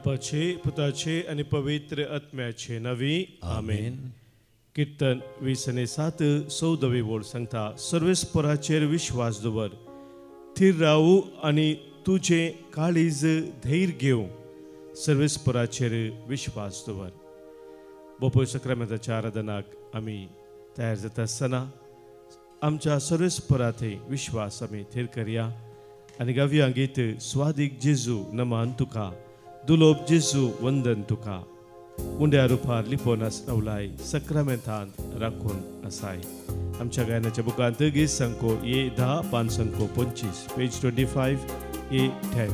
बापाचे पुताचे आणि पवित्र आत्म्याचे नवी आमेन. कीर्तन 27 14 बोल सांगता सर्वेस्पराचेर विश्वास दवर, थीर रावू आणि तुझे काळीज धैर्य घेऊ. सर्वेस्पराचेर विश्वास दवर. बोपोय सक्रामेंताच्या आराधनाक आम्ही तयार जाता आसतना आमच्या सर्वेस्परात विश्वास आम्ही थीर करया आणि गावया गीत स्वादिक जेजू नमान तुका, दुलोब जेजू वंदन तुका. मुंड्या रुपार लिपोन आसनवलाय सक्रामेंतान राखून असाय. आमच्या गायनाच्या बुकांत गीत संको A10 पान संको 25 पेज 25 A10.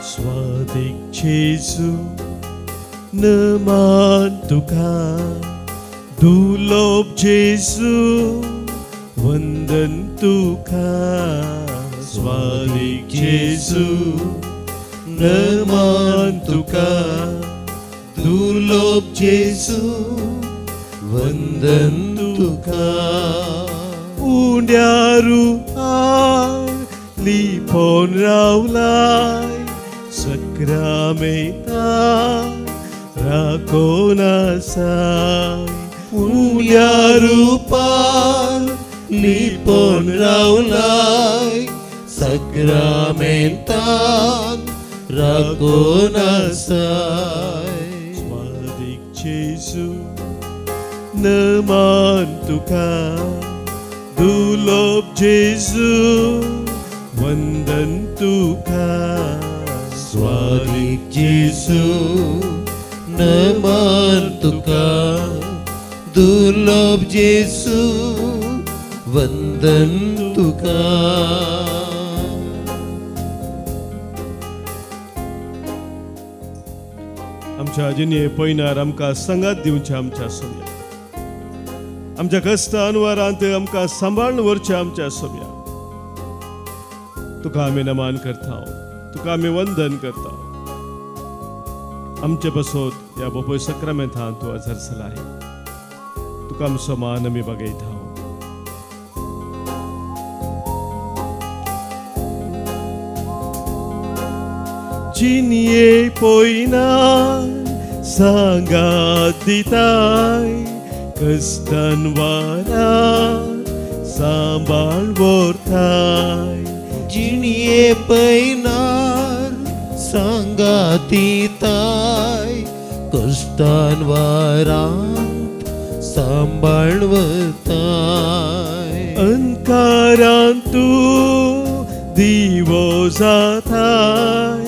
स्वादिक जेजू नमान तुका, दुलोब जेजू वंदन तुका. स्वादिक जेजू नमान तुका, दुलोब जेजू वंदन तुका. उंड्यारू लिपोन रावलाय सक्रामेंता राखून असाय. उण्या रुपार लिपोन रावलाय सक्रामेंतान राखून असाय. स्वादिक जेजू नमान तुका, दुलोब जेजू वंदन तुका. स्वादिक जेजू नमान तुका, दुर्लभ जेजू वंदन तुका. आमच्या जिने पयनार आमकां संगात दिवचे आमच्या सोम्या, आमच्या कष्ट अनवरांत आमकां सांबाळून व्हरचे आमच्या सोम्या. तुका आमी नमान करता, तुका आमी वंदन करता. आमचे बसोत या बोपोय सक्रामेंतान तूं हजर जालाय. तुका आमचो मान आमी बगयता. जिनिये पयना सांगात दिताय, कस्तान वारा सांबाळ व्हरताय. जिणिये पैनार सांगातीताय, कष्टान वारांत सांबाळवताय. अंकारांत तूं दिवो जाताय,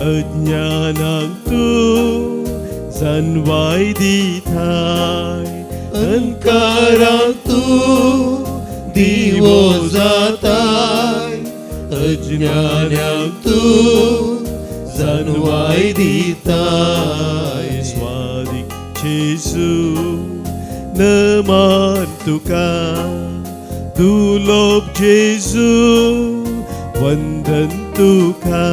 अज्ञानांक तूं जानवाय दिताय. अंकारांत तूं दिवो जाताय, अज्ञानांक तूं जानवाय दिताय. स्वादिक जेजू नमान तुका, दुलोब जेजू वंदन तुका.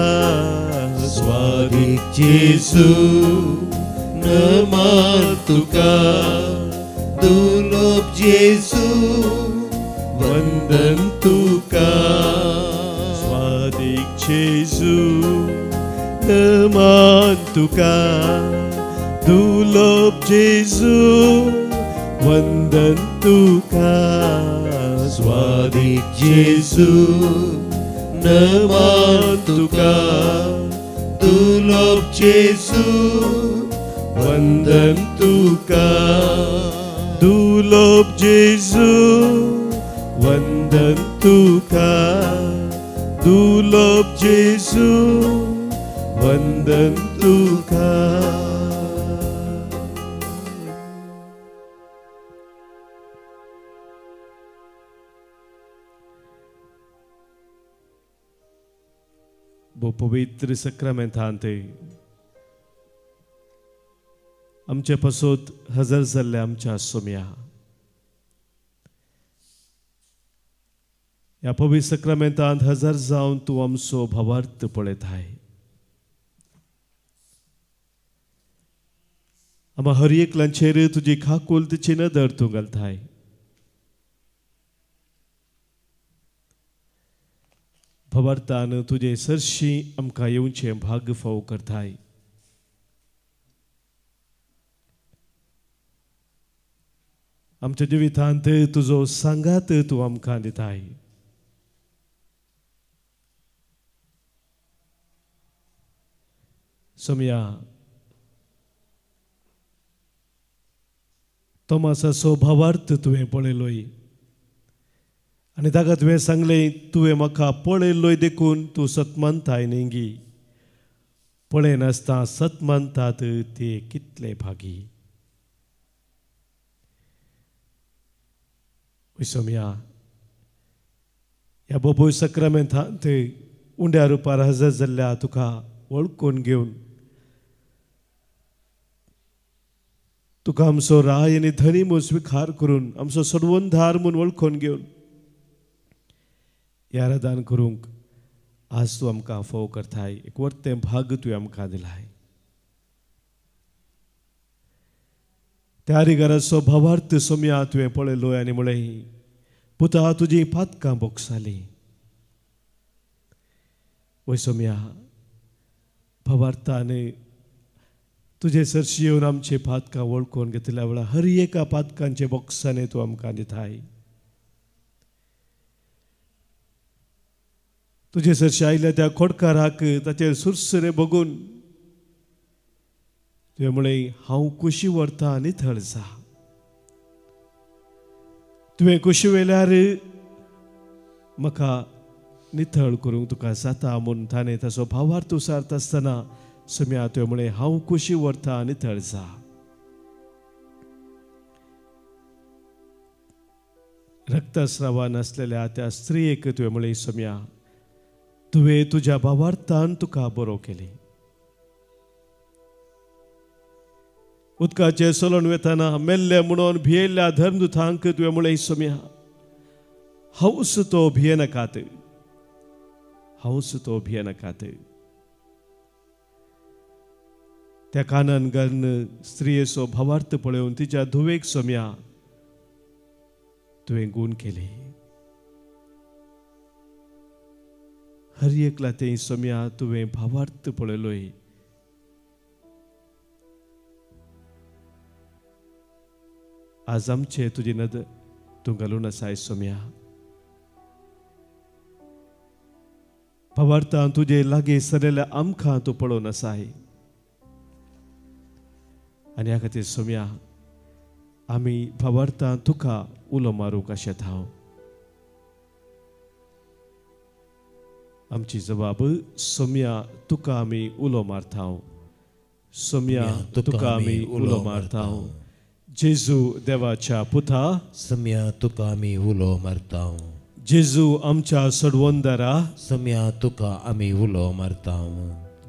स्वादिक जेजू नमान तुका, दुर्लभ जेजू वंदन तुका. स्वादिक जेजू नमान तुका, दुलोब जेजू वंदन तुका. स्वादिक जेजू नमान तुका, दुर्लभ जेजू वंदन तुका. दुलोब जेजू वंदन तुका, दुलोब जेजू वंदन तुका. बो पवित्र सक्रामेंतांत आमचे पासोत हजर जाल्ले आमच्या सोम्या ह्या पवित्र सक्रामेंतांत हजर जावन तूं आमचो भावार्थ पळयताय. आम्हा हर एकल्यांचेर तुजी खाकुलतेची नदर तूं घालताय. भावार्थान तुजे सरशी आमकां येवचे भाग्य फाव करताय. आमच्या जिवितांत तुजो सांगात तूं आमकां दिताय. सोमया तोमासाचो भावार्थ तुवें पळयलोय आनी ताका तुवें सांगलें तुवें म्हाका पळयलोय देखून तूं सत मानताय नेंगी. पळयनासतना सत मानतात ते कितले भागी. सोमया ह्या बोबोय सक्रामेंतांत उंड्या रुपार हजर जाल्ल्या तुका वळखून घेवन तुका आमचो राय आनी धनी म्हूण स्विकार करून आमचो सोडवणदार म्हूण वळखून घेवन ह्या आराधन करूंक आज तूं आमकां फोव करताय. एक वर्तें भाग तुवें आमकां दिलाय. त्या रिगाराचो भावार्थ सोमया तुवें पळयलोय आनी म्हळें पुता तुजी पातकां बोगसालीं. वय सोमया भावार्थान तुजे सरशी येवन आमचे पातकां वळखून घेतल्या वेळार हर एका पातकांचे बॉक्सांनी तूं आमकां दिताय. तुजे सरशी आयल्या त्या खोडकाराक ताचेर सुरसुरे बघून तुवें म्हळें हांव कुशी व्हरतां आनी थळ जा. तुवें कुशी वेल्यार म्हाका नितळ करूंक तुका जाता म्हूण ताणें ताचो भावार्थ उसारता आसतना सोम्या तुवें म्हळें हांव कुशी व्हरतां आनी थळ जा. रक्तस्रावान आसलेल्या त्या स्त्रियेक तुवें म्हळें सोम्या तुवें तुज्या भावार्थान तुका बरो केली. उदकाचेर चलोन वेताना मेल्ले म्हणून भियेल्ल्या धर्मदुतांक तुवें म्हळें सोम्या हांवूच तो भियेनाकात. हांवूच तो भियेनाकात. त्या कानान घालन स्त्रियेचो भावार्थ पळोवन तिच्या धुवेक सोम्या तुवें गूण केली. हर एकला ते सोम्या तुवें भावार्थ पळयलोय. आज आमचे तुजी नदर तूं घालून आसाय सोम्या. भावार्थान तुजे लागीं सरिल्ल्या आमकां तूं पळोवन आसाय. आनी ह्या खातीर सोम्या आमी भावार्थान तुका उलो मारूंक आशेत हांव. आमची जबाब सोम्या तुका आमी उलो मारता. सोम्या तुका आमी उलो मारता. जेजू देवाच्या पुता सोम्या तुका आमी उलो मारता. जेजू आमच्या सोडवणदारा सोम्या तुका आमी उलो मारता.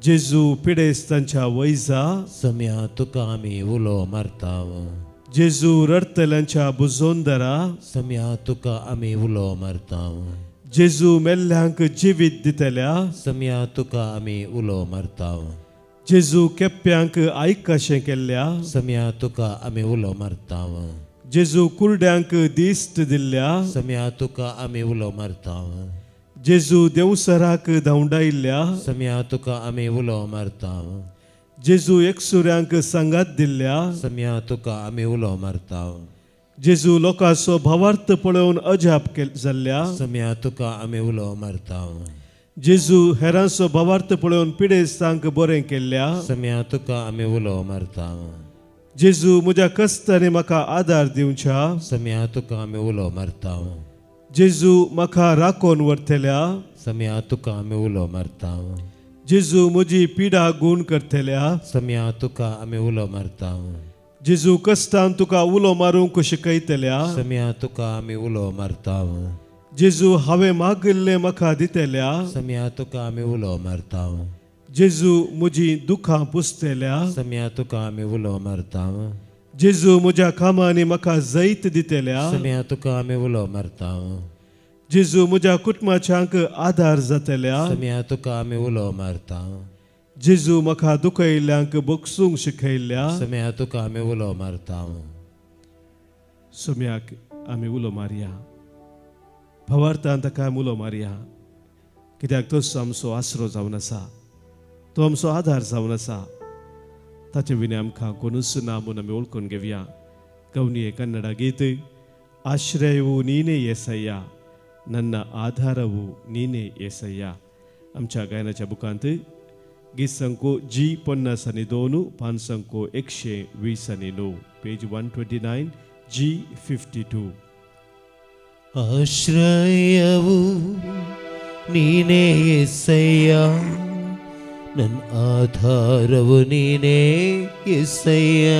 जेजू पिडेस्तांच्या वैजा सोम्या तुका आमी उलो मारता. जेजू रडतल्यांच्या बुजोंदारा सोम्या तुका आमी उलो मारता. जेजू मेल्ल्यांक जिवीत दितल्या सोम्या तुका आमी उलो मारता. जेजू केप्प्यांक आयकाशें केल्ल्या सोम्या तुका आमी उलो मारता. जेजू कुरड्यांक दिश्ट दिल्ल्या सोम्या तुका आमी उलो मारता. जेजू देवसराक धांवडायिल्ल्या सोम्या तुका आमी उलो मारता. जेजू एकसुऱ्यांक सांगात दिल्ल्या सोम्या तुका आमी उलो मारता. जेजू लोकांचो भावार्थ पळोवन अजाप जाल्ल्या सोम्या तुका आमी उलो मारता. जेजू हेरांचो भावार्थ पळोवन पिडेस्तांक बरें केल्ल्या सोम्या तुका आमी उलो मारता. जेजू म्हज्या कश्टांनी म्हाका आदार दिवच्या सोम्या तुका आमी उलो मारता. जेजू म्हाका राखोन व्हरतल्या सोम्या तुका आमी उलो मारता. जेजू म्हजी पिडा गूण करतल्या सोम्या तुका आमी उलो मारता. जेजू कश्टान तुका उलो मारूंक शिकयतल्या सोम्या तुका आमी उलो मारता. जेजू हांवें मागिल्लें म्हाका दितल्या सोम्या तुका आमी उलो मारता. जेजू म्हजी दुखां पुसतल्या सोम्या तुका आमी उलो मारता. जेजू म्हज्या कामांनी म्हाका जैत दितल्या सोम्या तुका आमी उलो मारता. जेजू म्हज्या कुटुंबाच्यांक आदार जातल्या सम्या तुका आमी उलो मारता जेजू म्हाका दुखयल्ल्यांक बोगसूंक शिकयल्ल्या सम्या तुका आमी उलो मारता सोम्याक आमी उलो मारया भावार्थान ताका आमी उलो मारया कित्याक तोच आमचो आसरो जावन आसा तो आमचो आदार जावन आसा ताचे विने आमकां कोणूच ना म्हूण आमी वळखून घेवया गवनी कन्नಡ गीत आश्रयवू नीने येसय्या ನನ್ನ ಆಧಾರವು ನೀನೇ ಏಸಯ್ಯ आमच्या गायनाच्या बुकांत गीत संको जी 52 पान संको 129 पेज 129 जी 52 ಆಶ್ರಯವು ನೀನೇ యేసయ్య ನನ್ನ ಆಧಾರವು ನೀನೇ యేసయ్య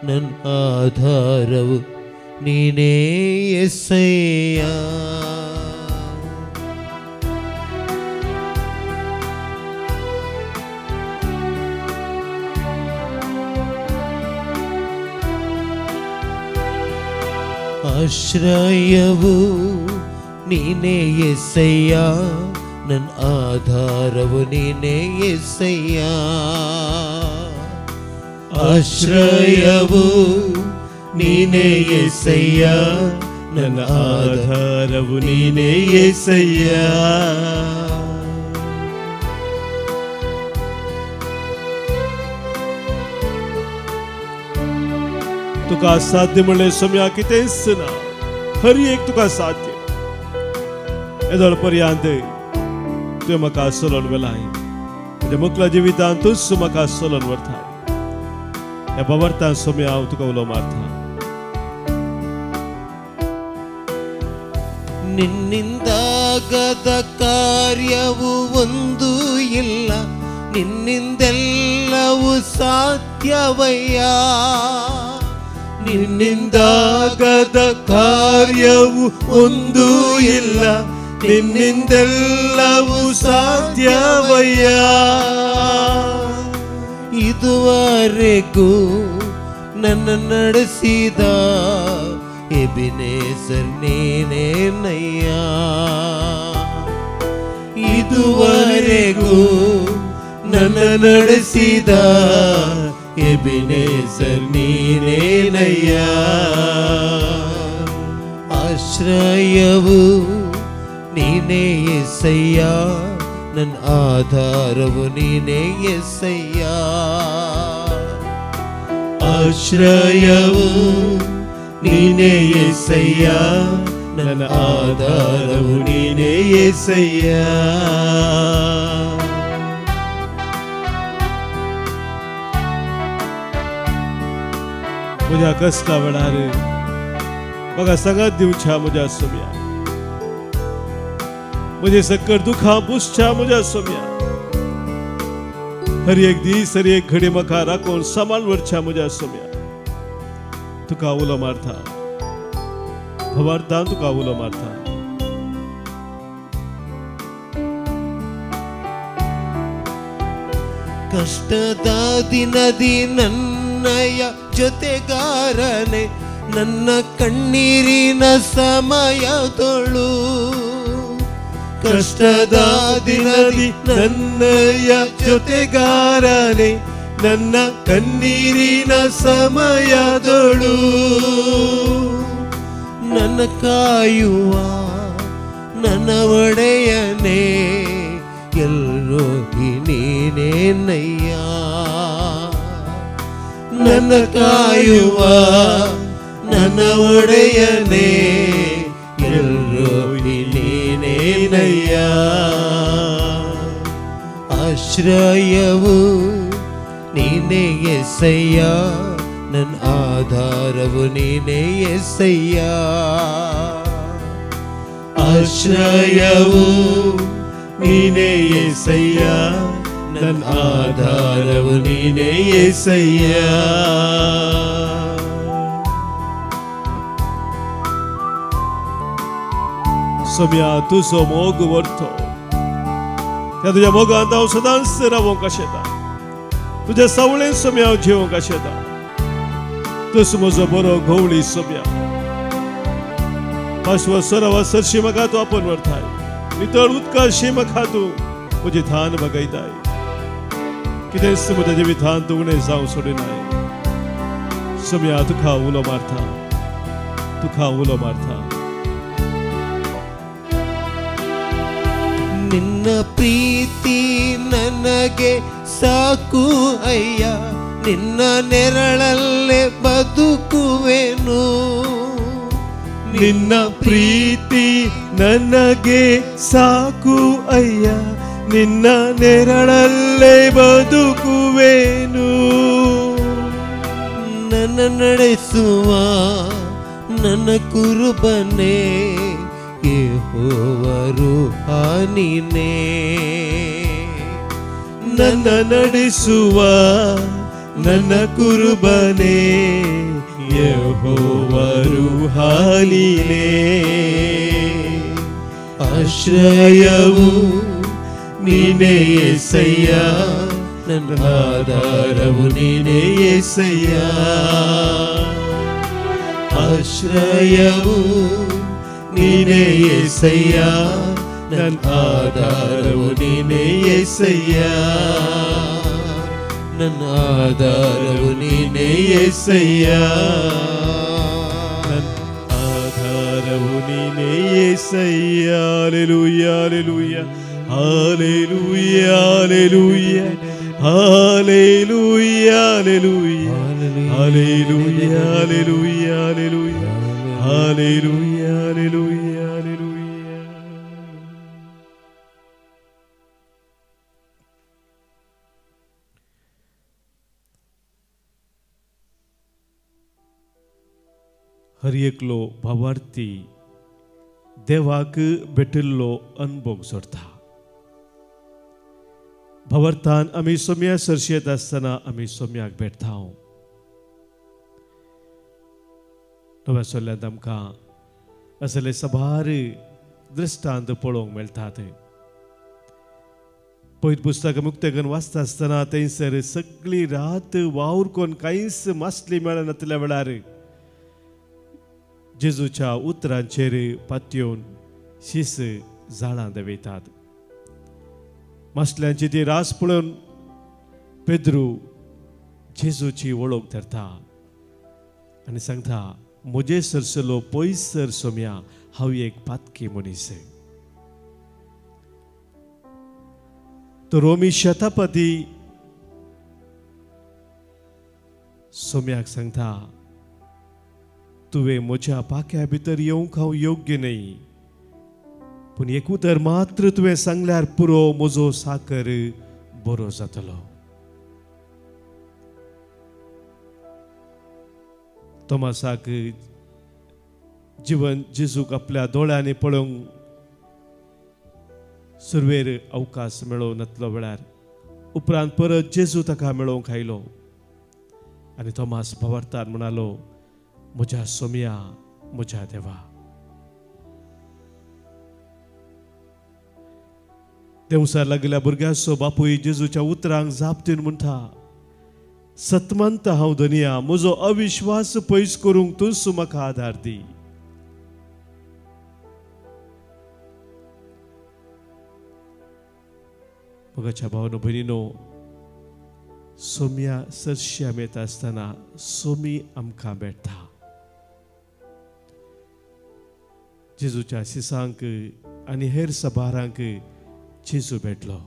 ನನ್ನ ಆಧಾರವು ನೀನೇ యేసయ్య ಆಶ್ರಯವು ನೀನೇ యేసయ్య ನನ್ನ ಆಧಾರವು ನೀನೇ యేసయ్య ಆಶ್ರಯವು ನೀನೇ యేసయ్య ನನ್ನ ಆಧಾರವು ನೀನೇ యేసయ్య तुका साध्य म्हणले सोम्या कितेंच ना हर एक तुका साध्य येदोळ पर्यंत तुवें म्हाका चलोवन वेलाय म्हज्या मुखल्या जिवितांत तूच म्हाका चलोवन व्हरताय ह्या भावार्थान सोम्या हांव तुका उलो मारता ನಿನ್ನಿಂದಾಗದ ಕಾರ್ಯವು ಒಂದು ಇಲ್ಲ ನಿನ್ನಿಂದೆಲ್ಲವೂ ಸಾಧ್ಯವಯ್ಯ ನಿನ್ನಿಂದಾಗದ ಕಾರ್ಯವು ಒಂದು ಇಲ್ಲ ನಿನ್ನಿಂದೆಲ್ಲವೂ ಸಾಧ್ಯವಯ್ಯ ಇದುವರೆಗೂ ನನ್ನ ನಡೆಸಿದ ಎಬಿನೇಸರ್ ನೀನೇನಯ್ಯ ಇದುವರೆಗೂ ನನ್ನ ನಡೆಸಿದ ಎಬಿನೇಸರ್ ನೀನೇನಯ್ಯ ಆಶ್ರಯವು ನೀನೇ యేసయ్య ನನ್ನ ಆಧಾರವು ನೀನೇ యేసయ్య ಆಶ್ರಯವು ನೀನೇ యేసయ్య ನನ್ನ ಆಧಾರವು ನೀನೇ యేసయ్య म्हज्या कश्टा वेळार म्हाका सगळ्यात दिवच्या म्हज्या सोम्या म्हजे सकट दुखां पुसच्या म्हज्या सोम्या हर एक दीस हर एक घडी म्हाका राखून सांबाळून व्हरच्या म्हज्या सोम्या तुका उलो मारता भावार्थान तुका उलो मारता ಕಷ್ಟದ ದಿನದಿ ನನ್ನಯ ಜೊತೆಗಾರನೆ ನನ್ನ ಕಣ್ಣೀರಿನ ಸಮಯದೊಳು ಕಷ್ಟದ ದಿನದಿ ನನ್ನಯ ಜೊತೆಗಾರನೆ ನನ್ನ ಕಣ್ಣೀರಿನ ಸಮಯದೊಳು ನನ್ನ ಕಾಯುವ ನನ್ನ ಒಡೆಯನೇ ಎಲ್ಲರೂ ನೀನೇನಯ್ಯ ನನ್ನ ಕಾಯುವ ನನ್ನ ಒಡೆಯನೇ ಎಲ್ಲರೂ ನೀನೇನಯ್ಯ ಆಶ್ರಯವು ನೀನೇ యేసయ్య ನನ್ನ ಆಧಾರವು ನೀನೇ యేసయ్య ಆಶ್ರಯವು ನೀನೇ యేసయ్య ನನ್ನ ಆಧಾರವು ನೀನೇ యేసయ్య सोम्या तुजो मोग व्हरतो त्या तुज्या मोगांत हांव सदांच रावूंक आशेता तुज्या सावळेन सोम्या हांव जिवूंक आशेता तूं म्हजो बरो घोवळी सोम्या पाशवा सरावा सरशी मगा तो आपण वरथाय नितळ उदका शे मखा तू मुझे थान बगैदाय कितेंच म्हज्या जिवितांत तूं उणें जावं सोडिनाय सोम्या तुका उलो मारता ನಿನ್ನ ಪ್ರೀತಿ ನನಗೆ ಸಾಕು ಅಯ್ಯ ನಿನ್ನ ನೆರಳಲ್ಲೇ ಬದುಕುವೆನು ನಿನ್ನ ಪ್ರೀತಿ ನನಗೆ ಸಾಕು ಅಯ್ಯ ನಿನ್ನ ನೆರಳಲ್ಲೇ ಬದುಕುವೆನು ನನ್ನ ನಡೆಸುವ ನನ್ನ ಕುರುಬನೇ ಯೆಹೋವರು ನೀನೇ ನನ್ನ ನಡೆಸುವ ನನ್ನ ಕುರುಬನೇ ಯೆಹೋವರು ನೀನೇ ಆಶ್ರಯವು ನೀನೇ యేసయ్య ನನ್ನ ಆಧಾರವು ನೀನೇ యేసయ్య ಆಶ್ರಯವು ನೀನೇ యేసయ్య ನನ್ನ ಆಧಾರವು ನೀನೇ యేసయ్య ನನ್ನ ಆಧಾರವು ನೀನೇ యేసయ్య ನನ್ನ ಆಧಾರವು ನೀನೇ Yesayya hallelujah hallelujah hallelujah hallelujah hallelujah hallelujah hallelujah hallelujah hallelujah hallelujah. हर एकलो भावार्थी देवाक भेटिल्लो अनुभव सोडता. भावार्थान आमी सोम्या सरशेत आसतना आमी सोम्याक भेटता. नव्या सोल्यांत आमकां असले सबार दृश्टांत पळोवंक मेळटात. पयलीं पुस्तक मुक्तेगन वाचता आसतना थंयसर सगळी रात वावर कोण कांयच मासली मेळनातल्या वेळार जेजूच्या उतरांचेर पातयेवन शीस झाडां देंवयतात. मासल्यांची ती रास पळोवन पेद्रू जेजूची वळख धरता आनी सांगता, म्हजे सरसलो पयसर सोम्या हांव एक पातकी मनीस. तो रोमी शतापती सोम्याक सांगता, तुवें म्हज्या पाक्या भितर येवंक हांव योग्य न्हय, पूण एक उतर मात्र तुवें सांगल्यार पुरो म्हजो साकर बरो जातलो. तोमासाक जीवन जेजूक आपल्या दोळ्यांनी पळोवंक सुरवेर अवकाश मेळो नातलो वेळार उपरांत परत जेजू ताका मेळोवंक आयलो आनी तोमास भावार्थान म्हणालो, म्हज्या सोम्या, म्हज्या देवा. देवसार लागल्या भुरग्याचो बापूय जेजूच्या उतरांक जाप दिवन म्हणटा, सतमंत हांव धनिया, म्हजो अविश्वास पयस करूंक तूंच म्हाका आदार दी. मोगाच्या भावनो भयणीनो, सोम्या सरशी आमी येता आसतना सोमी आमकां मेळटा. जेजूच्या शिसांक आनी हेर सबारांक जेजू भेटलो.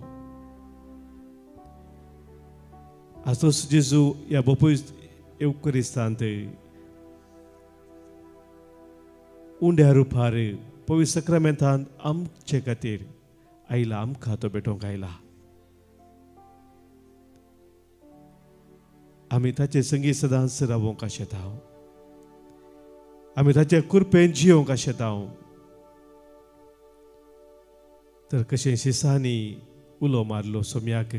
आजोच जेजू ह्या बापूय एवकरिस्तांत उंड्या रुपार पवित्र सक्रामेंतांत आमचे खातीर आयला, आमकां तो भेटोवंक आयला. आमी ताचे संगी सदांच रावोंक आशेता. आमी ताचे कृपेन जियोंक आशेता. तर कशें शिसांनी उलो मारलो सोम्याक,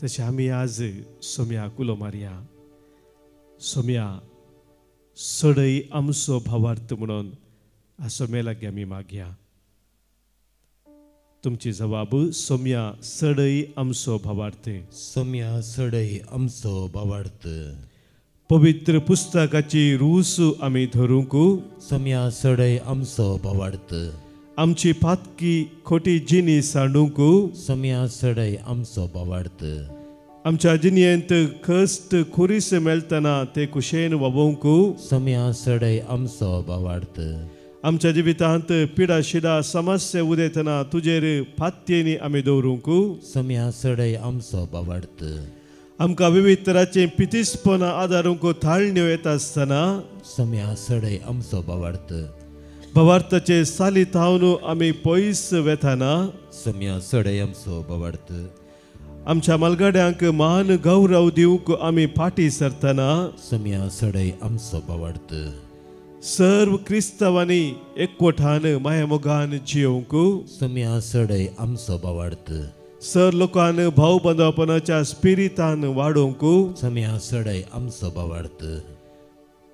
तशें आमी आज सोम्याक उलो मारया. सोम्या, सडय आमचो भावार्थ म्हणून सोम्या लागीं आमी मागया. तुमची जबाब, सोम्या सडय आमचो भावार्थ. सोम्या सडय आमचो भावार्थ. पवित्र पुस्तकाची रूस आमी धरूंक सम्या सडय आमचो बोवाडत आमची पातकी खोटी जिनी सांडूंक सम्या सडय आमचो बोवाडत आमच्या जिणयेंत कश्ट खुरीस मेळटना ते कुशेन वबोवंक सम्या सडय आमचो बोवाडत आमच्या जिवितांत पिडा शिडा समस्या उदेतना तुजेर फात्येनी आमी दवरूंक सम्या सडय आमचो बोवाडत आमकां विविध तरांचे पितीसपणां आदारूंक थाळण्यो येता आसतना सम्या सडय आमचो बोवाडत भवार्थाचे साली थावन आमी पयस वेताना सम्या सडय आमचो बोवाडत आमच्या मालगाड्यांक मान गौरव दिवंक आमी फाटी सरतना सम्या सडय आमचो बोवाडत सर्व क्रिस्तवांनी एकवटान मायेमोगान जियोंक सम्या सडय आमचो बोवाडत सर लोकान भाव बांदवपणाच्या स्पिरितान वाडोवंक सम्या सडय आमचो बोवाडत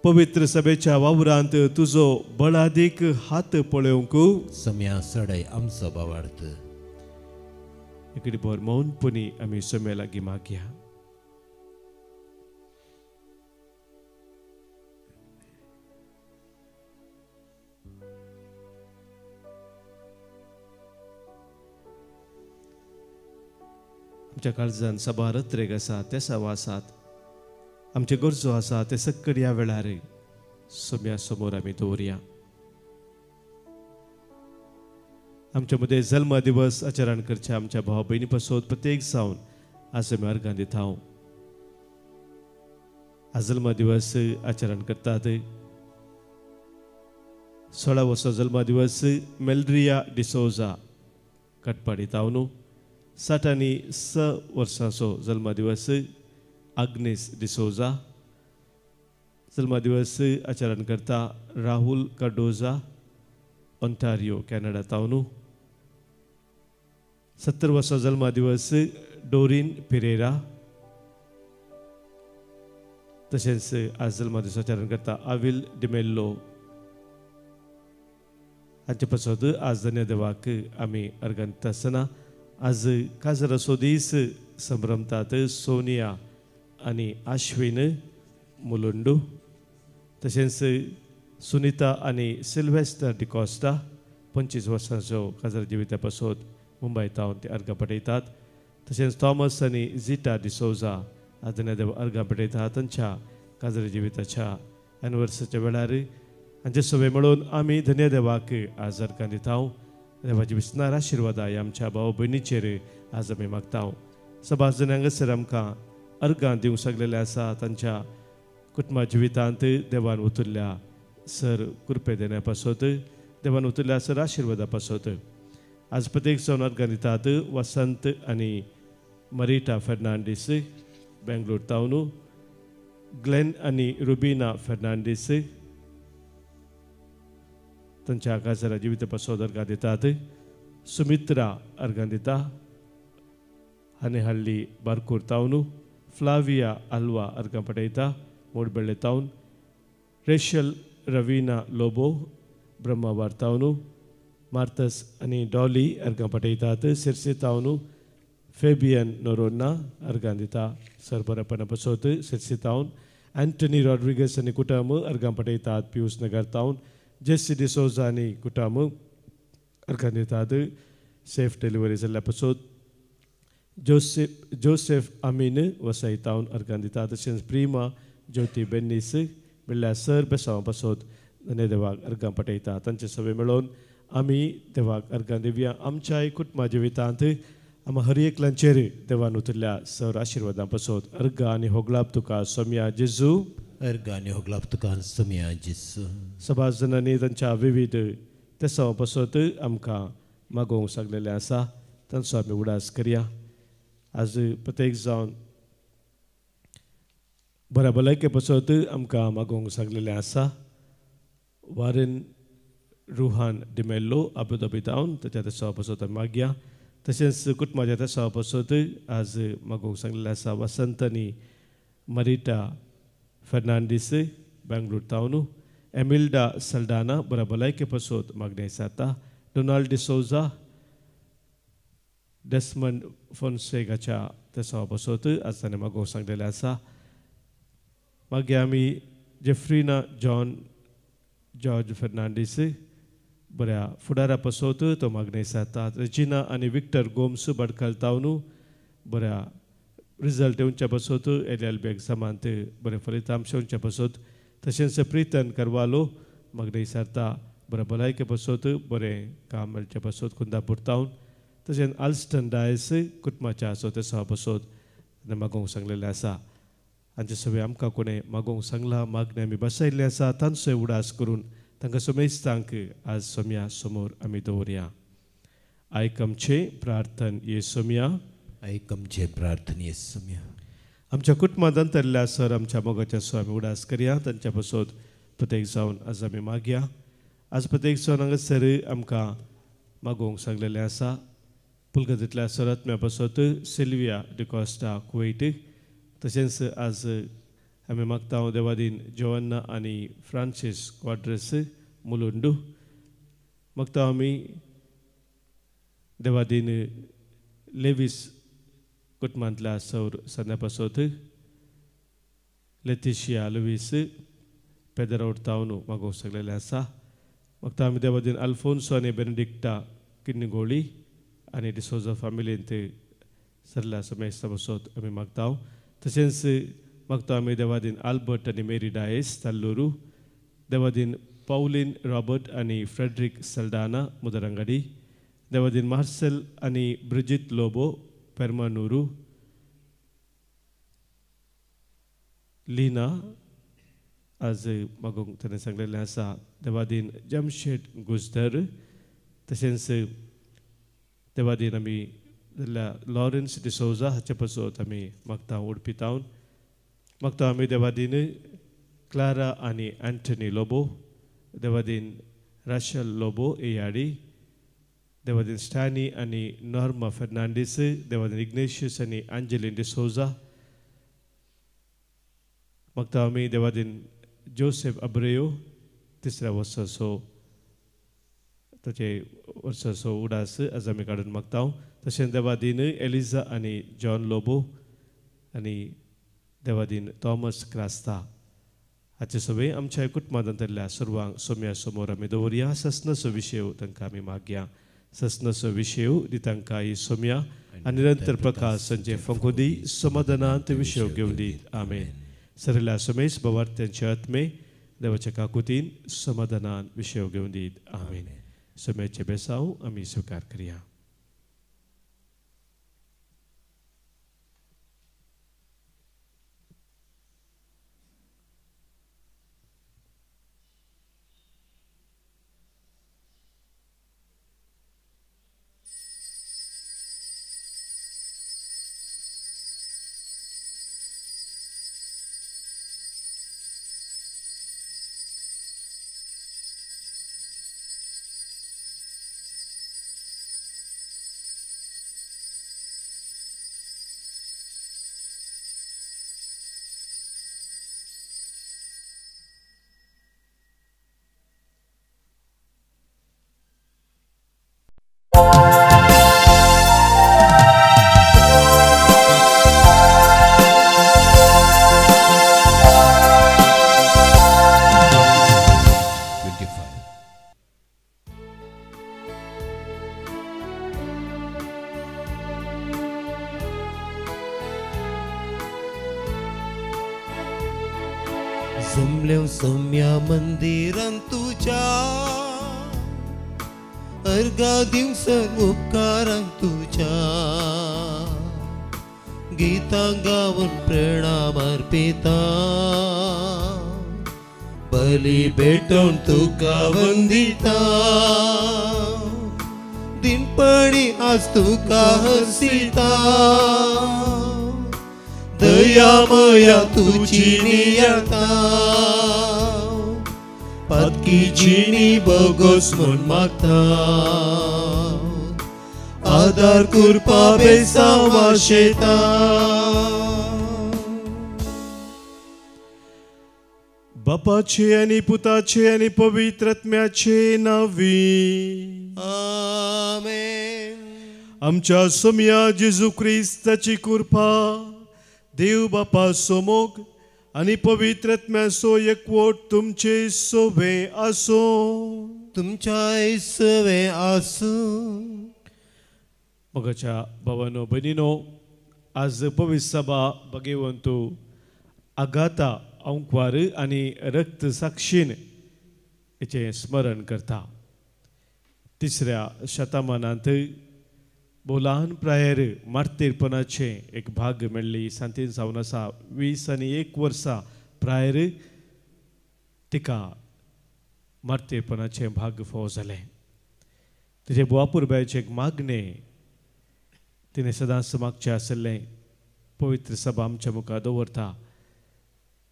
पवित्र सभेच्या वावरांत तुजो बळादीक हात पळोवंक सम्या सडय आमचो बोवाडत इकडे भर मौनपणी आमी समे लागीं मागया. आमच्या काळजान सबारत रेग आसा ते आसात आमचे गरजो आसा ते सक्कड ह्या वेळार सम्या समोर आमी दवरया. आमच्या मदें जल्म दिवस आचरण करचे आमच्या भाव भयणी पासत प्रत्येक जावन आज आमी अर्गां दिता. आज जल्म दिवस आचरण करतात. 16 वर्सां जल्म दिवस मेल्ड्रिया डिसोजा कटपाडी तावन 6 वर्सांचो जल्म दिवस आग्नेस डिसोजा जल्म दिवस आचरण करता. राहुल कार्डोजा ऑन्टारियो कॅनडा तावन 70 वर्सां जल्म दिवस डोरीन पिरेरा तशेंच आज जल्म दिवस आचरण करता आविल डिमेल्लो हांचे पासत आज धन्यदेवाक आमी अर्गां दिता आसतना आज काजराचो दीस संभ्रमतात सोनिया आनी आश्विन मुलुंडू तशेंच सुनीता आनी सिल्वेस्टर डिकॉस्टा 25 वर्सांचो काजर जिविता पासत मुंबय तावन ते अर्गां पठयतात. तशेंच थॉमस आनी झिटा डिसोजा आज धन्यदेव अर्गां पठयतात तांच्या काजर जिविताच्या एनिवर्सरीच्या वेळार हांचे सगळे मेळून आमी धन्यदेवाक आज अर्गां दिता. देवाची विस्तार आशिर्वादाय आमच्या भाव भयणीचेर आज आमी मागता. सभास जनांगसर आमकां अर्गां दिवंक शकलेले आसा तांच्या कुटुंबा जिवितांत देवान उतरल्या सर कृपे देण्या पासत देवान उतरल्या सर आशिर्वादा पासत आज प्रत्येक जावन अर्गां दितात. वसंत आनी मरिटा फेर्नांडीस बेंगलोर तावन ग्लेन आनी रुबिना फेर्नांडीस तांच्या काजरा जिविता पासत अर्गां दितात. सुमित्रा अर्गां दिता. हानेहल्ली बारकूर तावन फ्लाविया आल्वा अर्गां पठयता मोडबेळे तावन. रेशल रविना लोबो ब्रह्मावार तावन मार्थस आनी डॉली अर्गां पठयतात. सिरसे तावन फेबियन नोरोना अर्गां दिता सरबरापणा पासत सिरसे तावन. एंटनी रॉड्रिगस आनी कुटुंब अर्गां पठयतात पियूस नगर तावन. जेसी डिसोजा आनी कुटुंब अर्गां दितात सेफ डिलिव्हरी जाल्ल्या पासत. जोसेफ आमीन वसाई तावन अर्गां दितात. तशेंच प्रिमा ज्योती बेन्नीस म्हणल्यार सर बेसांवा पासत धन्यदेवाक अर्गां पठयतात. तांचे सगळे मेळोवन आमी देवाक अर्गां दिवया. आमच्याय कुटुंबा जिवितांत आमी हर एकल्यांचेर देवान उतरल्या सर आशिर्वादां पासत अर्गां आनी होगलाप तुका सोम्या जेजू अर्गां आनी होगलाप तुका सोम्या जेजू. सभास जनांनी तांच्या विविध तेसांवा पासत आमकां मागोवंक सांगलेलें आसा तांचो आमी उडास करया. आज प्रत्येक जावन बऱ्या भलायके पासत आमकां मागोवंक सांगलेलें आसा. वारेन रुहान डिमेल्लो आबुधाबी तावन ताच्या तेसांवा पासत आमी मागया. तशेंच कुटुंबाच्या तेसांवा पासत आज मागोवंक सांगलेलें आसा. वसंत आनी मरिटा फेर्नांडीस बेंगलोर तावन. एमिल्डा सल्डाना बऱ्या भलायके पासत मागणी आसा. डोनाल्ड डिसोजा डेस्मंड फोन्सेगाच्या तेसांवा पासत आज ताणें मागोवंक सांगलेलें आसा. मागे आमी जेफ्रीना जॉर्ज फर्नांडीस बऱ्या फुडारा पासत तो मागणे जाता रेजिना आनी विक्टर गोम्स बडकालतावनू बऱ्या रिजल्ट येवच्या पासत LLB एग्जामांत बरे फलितांश येवच्या पासत तशेंच प्रीतन करवालो मागणे जाता बऱ्या भलायके पासत बरें काम मेळच्या पासत कुंदापूर टावन तशेंच आल्स्टन डायस कुटुंबाच्या आसत त्या पासत मागोवंक सांगलेलें आसा हांचे सगळे आमकां कोणें मागोवंक सांगला मागणे आमी बसयल्ले आसा तांचोय उडास करून तांकां सोमेस्तांक आज सोम्या समोर आमी दवरया आयकमचे प्रार्थन येसोम्या आयकमचे प्रार्थन येसोम्या आमच्या कुटुंबांत अंतरल्या सर आमच्या मोगाच्या सो आमी उडास करया तांच्या पासत प्रत्येक जावन आज आमी मागया आज प्रत्येक जावन हांगासर आमकां मागोवंक सांगलेलें आसा पुलगतींतल्या सरात्म्या पासत सिल्विया डिकॉस्टा कुवेट तशेंच आज आमी मागता देवादीन जोवन्ना आनी फ्रांसीस क्वाड्रस मुलुंडू मागता आमी देवादीन लेवीस कुटुंबांतल्या सौर सन्या पासत लेतिशिया लुईस पेदरोड टावन मागोवंक सांगलेलें आसा मागता आमी देवादीन आल्फोन्सो आनी बेनेडिक्टा किन्निगोळी आनी डिसोजा फॅमिलींत सरल्या समेस्ता पासत आमी मागता तशेंच मागता आमी देवादीन आल्बर्ट आनी मेरी डायस ताल्लूरू देवादीन पौलीन रॉबर्ट आनी फ्रेडरिक सल्डाना मुदरंगडी देवादीन मार्सेल आनी ब्रिजिट लोबो पेरमानूरू लीना आज मागोवंक ताणें सांगलेलें आसा देवादीन जमशेद गुजर तशेंच देवादीन आमी जाल्यार लॉरेन्स डिसोजा हाचे पासत आमी मागता उडपी टावन मागता आमी देवादीन क्लारा आनी एंटनी लोबो देवादीन राशल लोबो एयाडी देवादीन स्टॅनी आनी नॉर्मा फर्नांडीस देवादीन इग्नेशियस आनी एंजेलिन डिसोजा मागता आमी देवादीन जोसेफ अब्रेयो तिसऱ्या वर्साचो ताचे वर्साचो उडास आज आमी काडून मागता तशेंच देवादीन एलिझा आनी जॉन लोबो आनी देवादीन थॉमस क्रास्ता हाचे सगळे आमच्या कुटुंबांत अंतरल्या सर्वांक सोम्या समोर आमी दवरया ससनसो विशय तांकां आमी मागया ससनसो विशय दी तांकां ही सोम्या आनी निरंतर प्रकाश संजय फंकोदी समाधानांत विशय घेवन दी आमेन सरल्या सोमेश भवार्थ्यांचे आत्मे देवाच्या काकुतीन समाधानान विशय घेवन दीत आमेन सोम्याचे बेसांव आमी स्वीकार करया जमलें सोम्या मंदिरांत तुज्या अर्गा दिवसन उपकारांक तुज्या गितां गावन प्रणाम अर्पिता बली भेटोवन तुका वंदिता दिनपणी आज तुका हसिता दयामया तुझी नियता पातकी जिणी बगोस म्हूण मागता आदार करपा बेसांव वाशेता बापाचे आनी पुताचे आनी पवित्र आत्म्याचे नांवी आमेन आमच्या सोम्या जेजू क्रिस्ताची कृपा देव बापा सोमोग आणि पवित्र आत्म्याचो एकवट तुमचे सोबे आसो. तुमच्या सवे आसू. मगाच्या भावानो बहिणीनो, आज पवित्र सभा भगवंतू आगाता अंकवार आणि रक्त साक्षीन याचे स्मरण करता. तिसऱ्या शतमानांत बोलान प्रायर मार्तेरपणाचे एक भाग मेळ्ळी. सांतीन जावन आसा 20 आनी 1 वर्सां प्रायर तिका मार्तेरपणाचे भाग फावो जाले. तिचे बुवापुरबायचे एक मागणे तिने सदांच मागचे आसले. पवित्र सभा आमच्या मुखार दवरता.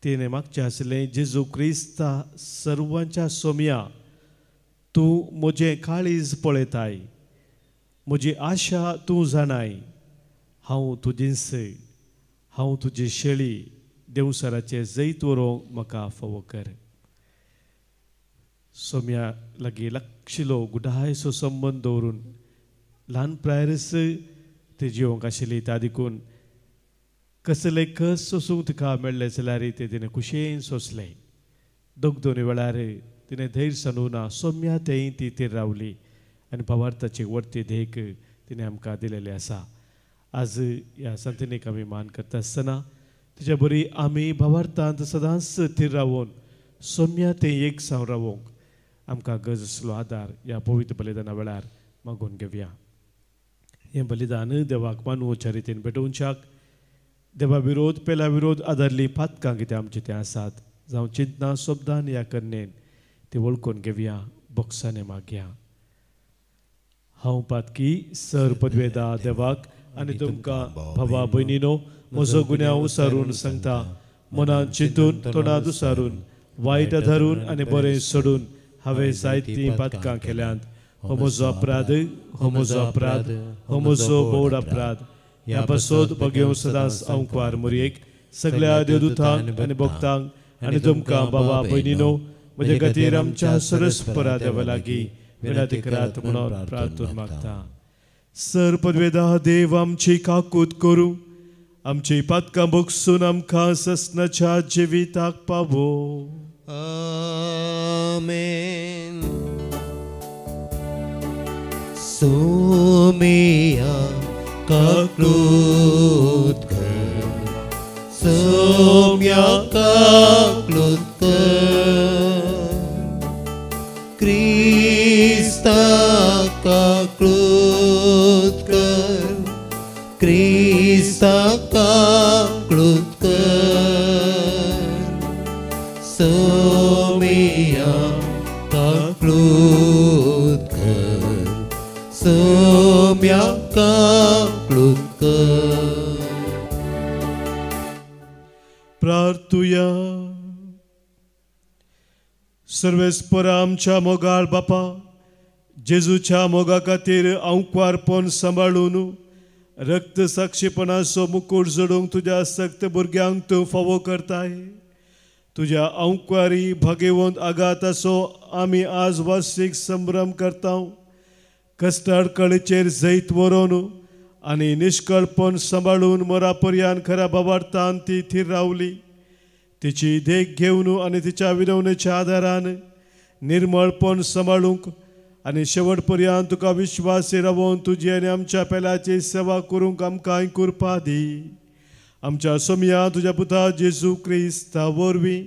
तिने मागचे आसले, जेजू क्रिस्ता सर्वांच्या सोम्या तूं म्हजें काळीज पळयताय, म्हजी आशा तूं जाणाय. हांव तुजींस, हांव तुजी शेळी, देवसराचे जैत व्हरूंक म्हाका फावो कर. सोम्या लागीं लागशिल्लो गुडायसो संबंद दवरून ल्हान प्रायरस ते जिवंक आशिल्ली. त्या देखून कसले कस सोसूंक तिका मेळ्ळे जाल्यार ते तिणें खुशयेन सोंसले. दोनी वेळार तिणें धैर्य सांडूना सोम्या तेय ती ती रावली आनी भावार्थाची वर्ती देख तिणें आमकां दिलेली आसा. आज ह्या संतनीक आमी मान करता आसतना तिच्या बरी आमी भावार्थांत सदांच थीर रावून सोम्या ते एक सावन रावूंक आमकां गरज आसलो आदार ह्या पवित्र बलिदाना वेळार मागून घेवया. हें बलिदान देवाक मानवच्या रितीन भेटोवच्याक देवा विरोध पेला विरोध आदारली पातकां कितें आमचे ते आसात. जावं चिंतना शब्दान या करणेन ती वळखून घेवया. बोक्साने मागया. हांव पातकी सर पदवेदा देवाक आनी तुमकां भावा भयणीनो म्हजो गुन्यांव उसारून सांगता. मनांत चिंतून तोंडांत उसारून वायट धरून आनी बरें सोडून हांवें जायतीं पातकां केल्यांत. हो म्हजो अपराध, हो म्हजो अपराध, हो म्हजो बोड अपराध. ह्या पासोद भगेव सदांच अंकवार मुरयेक सगळ्या देवदूतांक आनी भक्तांक आनी तुमकां भावा भयणीनो म्हजे खातीर आमच्या सरस्परा देवा लागीं विनंती करात म्हणून प्रार्थून मागता. सर पदवेदा देव आमची काकूत करूं, आमची पातकां भोगसून आमकां ससनाच्या जिविताक पावो. आमेन. सोमिया काकलूत कर, सोम्या काकलूत कर, क्रिस्ता काकलूत कर, क्रिस्ता काकलूत कर, सोमिया काकलूत कर, सोम्या काकलूत कर. प्रार्थुया. सर्वेस्परा आमच्या मोगाळ बापा, जेजूच्या मोगा खातीर अंकवारपण सांबाळून रक्त साक्षीपणाचो मुकुट जोडूंक तुज्या सक्त भुरग्यांक तूं फावो करताय. तुज्या अंकवारी भाग्यवंत आगाताचो आमी आज वार्षिक संभ्रम करता. कस्टाड कळेचेर जैत व्हरून आनी निश्कळपण सांबाळून मरापर्यंत खऱ्या भावार्थान ती थीर रावली. तिची देख घेवन आनी तिच्या विनवणेच्या आदारान निर्मळपण सांबाळूंक आनी शेवट पर्यंत तुका विश्वासी रावून तुजी आनी आमच्या पेलाची सेवा करूंक आमकां कृपा दी. आमच्या सोम्या तुज्या पुता जेजू क्रिस्ता वरवीं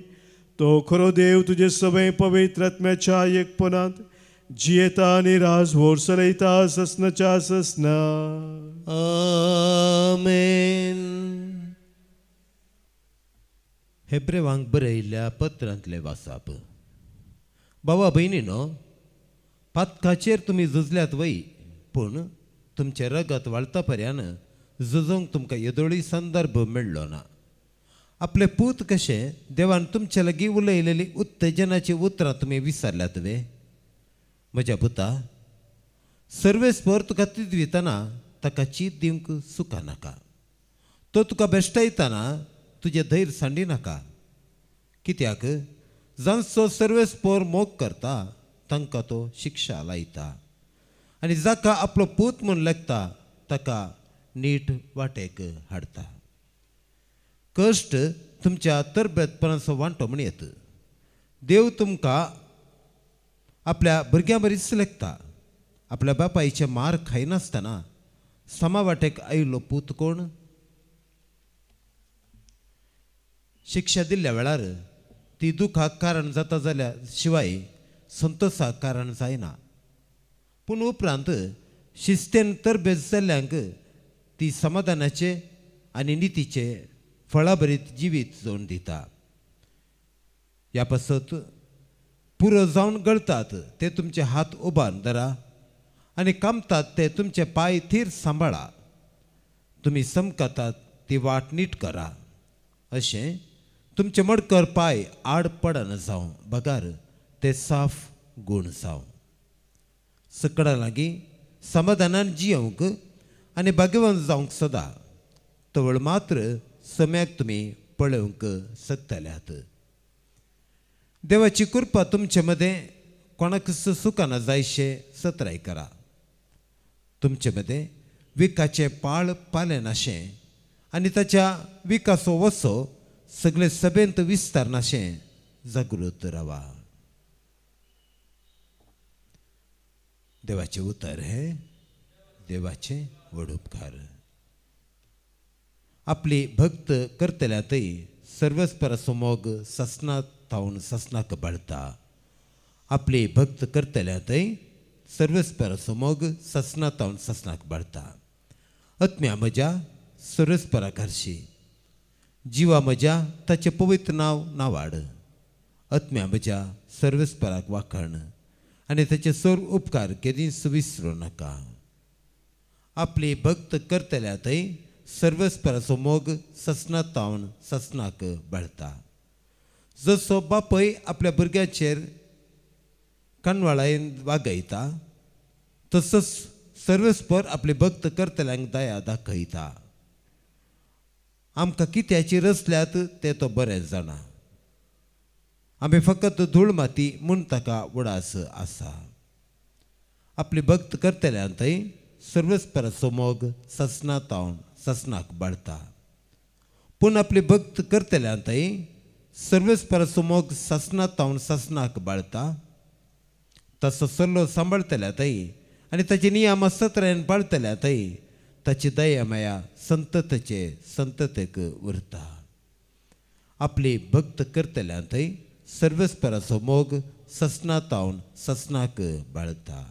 तो खरो देव तुजे सगळे पवित्र आत्म्याच्या एकपणांत जियेता आनी राजवट चलयता ससनाच्या ससना. आमेन. हेब्रेवांक बरयल्ल्या पत्रांतले वाचप. भावा भयणीनो, पातकाचेर तुमी झुजल्यात वय, पूण तुमचे रगत वाळता पर्यंत झुजोंक तुमकां येदोळी संदर्भ मेळ्ळो ना. आपले पूत कशें देवान तुमचे लागीं उलयलेली उत्तेजनाची उतरां तुमी विसरल्यात वे. म्हज्या पुता, सर्वेस्पर तुका तीद दितना ताका चीत दिवंक सुका नाका. तो तुका बेश्टायतना तुजें धैर्य सांडी नाका. कित्याक जांचो सर्वेस्पर मोग करता तांकां तो शिक्षा लायता आनी जाका आपलो पूत म्हूण लेखता ताका नीट वाटेक हाडटा. कश्ट तुमच्या तरबेतपणाचो वांटो म्हण येत. देव तुमकां आपल्या भुरग्यां बरीच लेखता. आपल्या बापायचे मार खायनासतना समावाटेक आयिल्लो पूत कोण? शिक्षा दिल्ल्या वेळार ती दुखाक कारण जाता जाल्या शिवाय संतोषाक कारण जायना. पूण उपरांत शिस्तेन तरबेज जाल्ल्यांक ती समाधानाचे आनी नितीचे फळाभरीत जिवीत जोडून दिता. ह्या पासत पुरो जावन गळतात ते तुमचे हात उबारून धरा आनी कामतात ते तुमचे पाय थीर सांबाळा. तुमी समकातात ती वाट नीट करा. अशें तुमचे मडकर पाय आड पडन जावं बगार ते साफ गूण जावं. सकडा लागीं समाधानान जियोंक आनी भाग्यवान जावंक सदां तवळ मात्र सम्याक तुमी पळोवंक शकतल्यात. देवाची कृपा तुमचे मदें कोणाक सुखाना जायशे सत्राय करा. तुमचे मदें विकाचे पाळ पाले नाशें आनी ताच्या विकासो वसो सगळे सभेंत विस्तार नाशें जागृत रावा. देवाचे उतर हे देवाचे व्हड उपकार. आपली भक्त करतल्यातय सर्वस्पराचो मोग ससनात थावन ससनाक बाळता. आपली भक्त करतल्यातय सर्वस्पराचो मोग ससनात थावन ससनाक बाळता. आत्म्या म्हज्या सर्वस्पराक हरशी, जिवा म्हज्या ताचे पवित्र नांव नावाड. आत्म्या म्हज्या सर्वस्पराक वाखण आनी ताचे सर उपकार केदींच विसरूं नाका. आपली भक्त करतल्यातय सर्वस्पराचो मोग ससनात थावन ससनाक बाळता. जसो बापय आपल्या भुरग्याचेर कानवाळायेन वागयता तसोच सर्वस्पर आपले भक्त करतल्यांक दया दाखयता. आमकां कित्याची रचल्यात तें तो बरें जाणा. आमी फकत धूळ माती म्हूण ताका उडास आसा. आपली भक्त करतल्यांतय सर्वस्पराचो मोग ससनात थावन ससनाक बाळता. पूण आपली भक्त करतल्यांतय सर्वस्पराचो मोग ससनात थावन ससनाक बाळता. तसो सल्लो सांबाळतल्यातय आनी ताचे नियम सत्रेन पाळतल्यातय ताची दया माया संततेचे संततेक उरता. आपली भक्त करतल्यांतय सर्वस्पराचो मोग ससनात थावन ससनाक बाळता.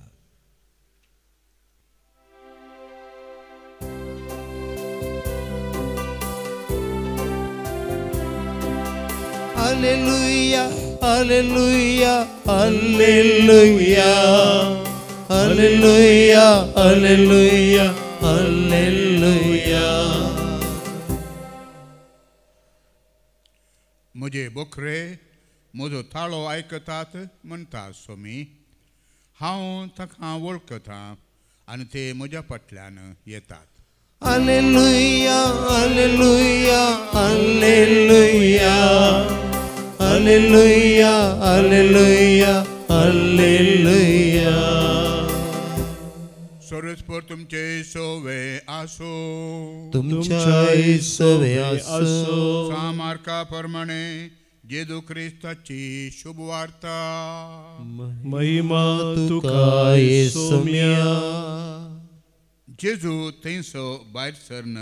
Alleluia, alleluia, alleluia, alleluia, alleluia, alleluia. म्हजे बोखरे म्हजो ताळो आयकतात म्हणटा सोमी. हांव ताका वळखता आनी ते म्हज्या फाटल्यान येतात. Alleluia, alleluia, alleluia, alleluia, alleluia, alleluia. सर्वस्पर तुमचे सोवे आसो. तुमच्या सवे आसो. सामार्का प्रमाणे जेजू क्रिस्ताची शुभ वार्ता. महिमा तुका सोम्या. जेजू थंयसो भायर सरन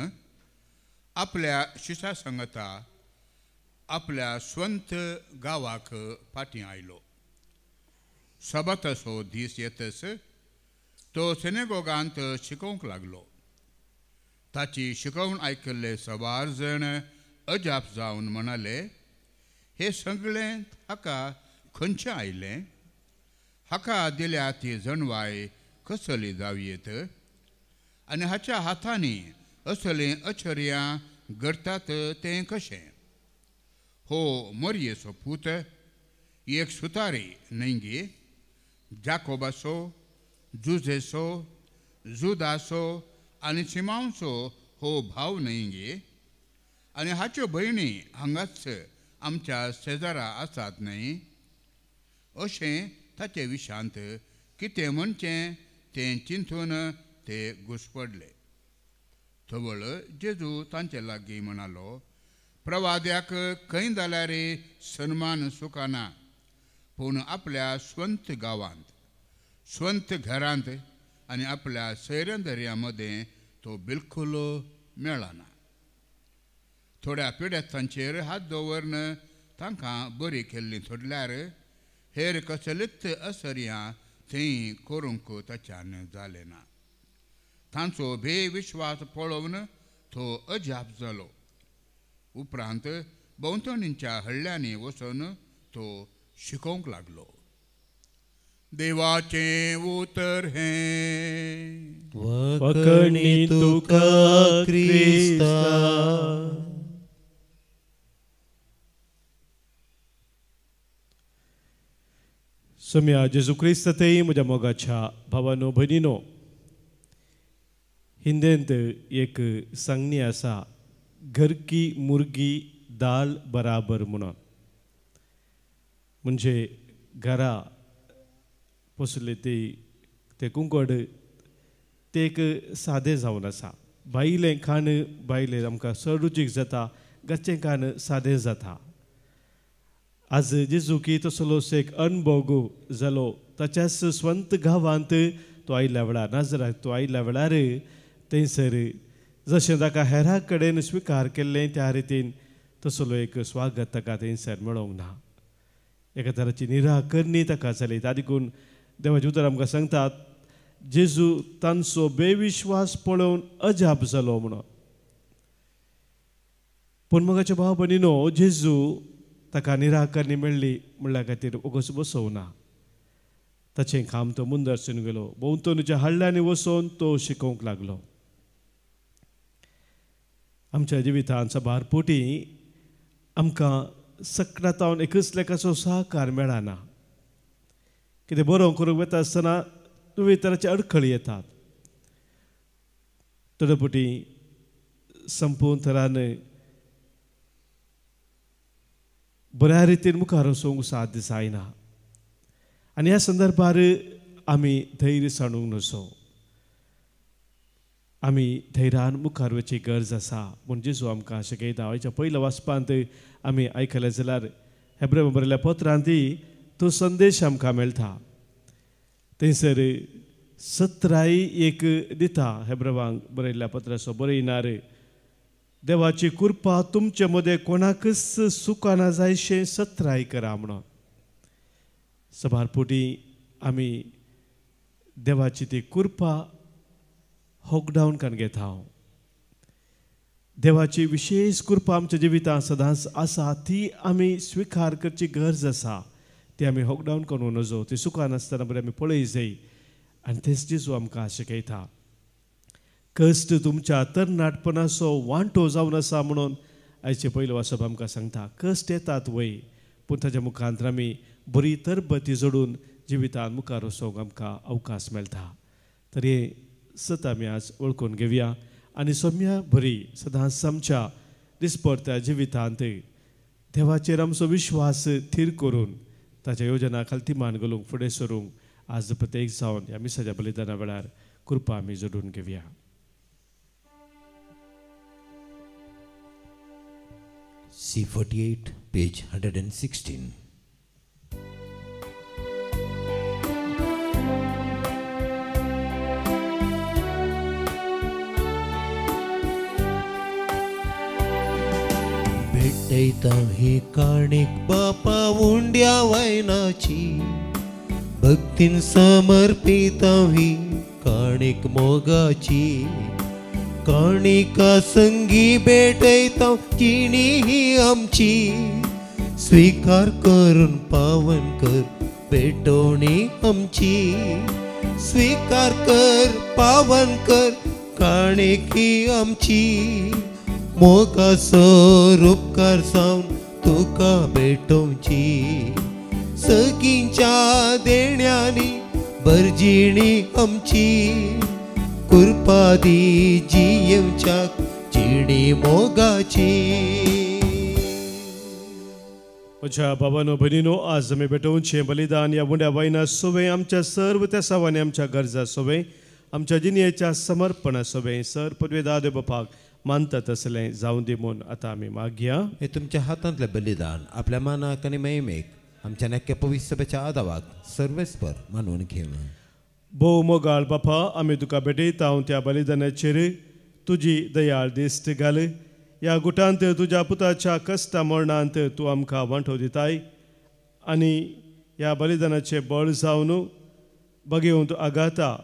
आपल्या शिशा सांगता आपल्या स्वंत गांवाक फाटीं आयलो. सबाताचो दीस येतस तो सिनेगोगांत शिकोवंक लागलो. ताची शिकवण आयकल्ले सवार जण अजाप जावन म्हणाले, हे सगळें हाका खंयचें आयलें? हाका दिल्या ती जणवाय कसली जावयेत आनी हाच्या हातांनी असलें अचर्यां घडटात तें कशें? हो मरयेचो पूत, एक सुतारी न्हय गे? जाकोबाचो, जुजेचो, जुदाचो आनी सिमांचो हो भाव न्हय गे? आनी हाच्यो भयणी हांगाच आमच्या शेजारा आसात न्हय? अशें ताचे विशांत कितें म्हणचें तें चिंतून ते घुसपडले. थवळ जेजू तांचे लागीं म्हणालो, प्रवाद्याक खंय जाल्यार सन्मान सुखाना, पूण आपल्या स्वंत गांवांत, स्वंत घरांत आनी आपल्या सैरंदर्यामध्ये तो बिलकुल मेळना. थोड्या पिडेस्तांचेर हात दवरून तांकां बरी केल्ली सोडल्यार हेर कसलीच असर्यां थंय करूंक ताच्यान जालें ना. तांचो बेविश्वास पळोवन तो अजाप जालो. उपरांत भोंवतणींच्या हळ्यांनी वचून तो शिकोवंक लागलो. देवाचें उतर हें वखणी तुका क्रिस्ता. सोम्या जेजू क्रिस्ततय म्हज्या मोगाच्या भावानो भयणीनो, हिंदेंत एक सांगणी आसा, घर की मुर्गी दाल बराबर म्हणून. म्हणजे घरा पोसले ते कुंकड ते एक सादें जावन आसा. भायलें खाण भायलें आमकां सरुचीक जाता, घरचें खाण सादें जाता. आज जेजू की तसलोच एक अणभव जालो. ताच्याच स्वंत गांवांत तो आयिल्ल्या वेळार, नाजराक तो आयिल्ल्या वेळार थंयसर जशें ताका हेरां कडेन स्विकार केल्लें त्या रितीन तसलो एक स्वागत ताका थंयसर मेळोंक ना. एका तराची निराकरणी ताका जाली. ताका देखून देवाचें उतर आमकां सांगतात, जेजू तांचो बेविश्वास पळोवन अजाप जालो म्हणून. पूण मोगाच्या भाव भयणीनो, जेजू ताका निराकरणी मेळ्ळी म्हणल्या खातीर वगोस बसोवना. ताचें काम तो मुंदरसून गेलो. भोंवतणीच्या हळ्यांनी वचून तो शिकोवंक लागलो. आमच्या जिवितांत सबारपोटी आमकां सकाळतावन एकच लेखाचो सहकार मेळना. कितें बरों करूंक वता आसतना विविध तरांचे अडखळी येतात. थोडेपटी संपूर्ण तरान बऱ्या रितीन मुखार वचूंक साध्य जायना. आनी ह्या संदर्भार आमी धैर्य सांडूंक नजो. आमी धैर्यान मुखार वचची गरज आसा. पूण जेजू आमकां शिकयता. हाच्या पयल्या वाचपांत आमी आयकलें जाल्यार हेब्रेव बरयल्ल्या पत्रांत तो संदेश आमकां मेळटा. थंयसर 17 एक दिता. हेब्रेवांक बरयल्ल्या पत्राचो बरयणार, देवाची कृपा तुमचे मदें कोणाकच सुखाना जायशें 17 करा म्हणून. सबारपोटी आमी देवाची ती कृपा होकडावन कान घेता. हांव देवाची विशेष कृपा आमच्या जिवितांत सदांच आसा, ती आमी स्विकार करची गरज आसा. ती आमी होकडावन करूं नजो. ती सुखान आसतना बरें आमी पळय जाय. आनी तेच जेजू आमकां शिकयता. कश्ट तुमच्या तरणाटपणाचो वांटो जावन आसा म्हणून आयचे पयलो वाचप आमकां सांगता. कश्ट येतात वय, पूण ताच्या मुखांतर आमी बरी तरबती जोडून जिवितांत मुखार वचोंक आमकां अवकाश मेळटा. तर हे सत आमी आज वळखून घेवया आनी सोम्या बरी सदांच आमच्या दिसपट्ट्या जिवितांत देवाचेर आमचो विश्वास थीर करून ताच्या योजना खाला तिमान घालूंक फुडें सरूंक आज प्रत्येक जावन ह्या मिसाच्या बलिदाना वेळार कृपा आमी जोडून घेवया. C48, page 116. भेटयता ही काणीक बापा उंड्या वायनाची, भक्तीन समर्पिता ही काणीक मोगाची. काणिका संगी भेटयता तिणी ही आमची, स्वीकार करून पावन कर भेटवणी आमची. स्वीकार कर पावन कर काणीक ही आमची, मोगाचो उपकार सावन तुका भेटोवची. सगींच्या देण्यांनी भरजिणी आमची, कृपा दी जियेवच्याक जिणी मोगाची. म्हज्या भावानो भयणीनो, आज आमी भेटोवचें बलिदान ह्या उंड्या वायना सोबे आमच्या सर्व त्या सावांनी आमच्या गरजा सोबे आमच्या जिणेच्या समर्पणा सोबे सर पदवेदाद बापाक मानता तसलें जावं दी म्हूण आतां आमी मागया. हे तुमच्या हातांतलें बलिदान आपल्या मानाक आनी महिमेक आमच्या नक्क्या पवित्र सभेच्या आदावाक सर्वेस्पर मानून घेवं. भोव मोगाळ बापा, आमी तुका भेटयता त्या बलिदानाचेर तुजी दयाळ दिश्ट घाल. ह्या गुटांत तुज्या पुताच्या कश्टा मरणांत तूं आमकां वांटो दिताय आनी ह्या बलिदानाचे बळ जावन बगेवन तूं आगाता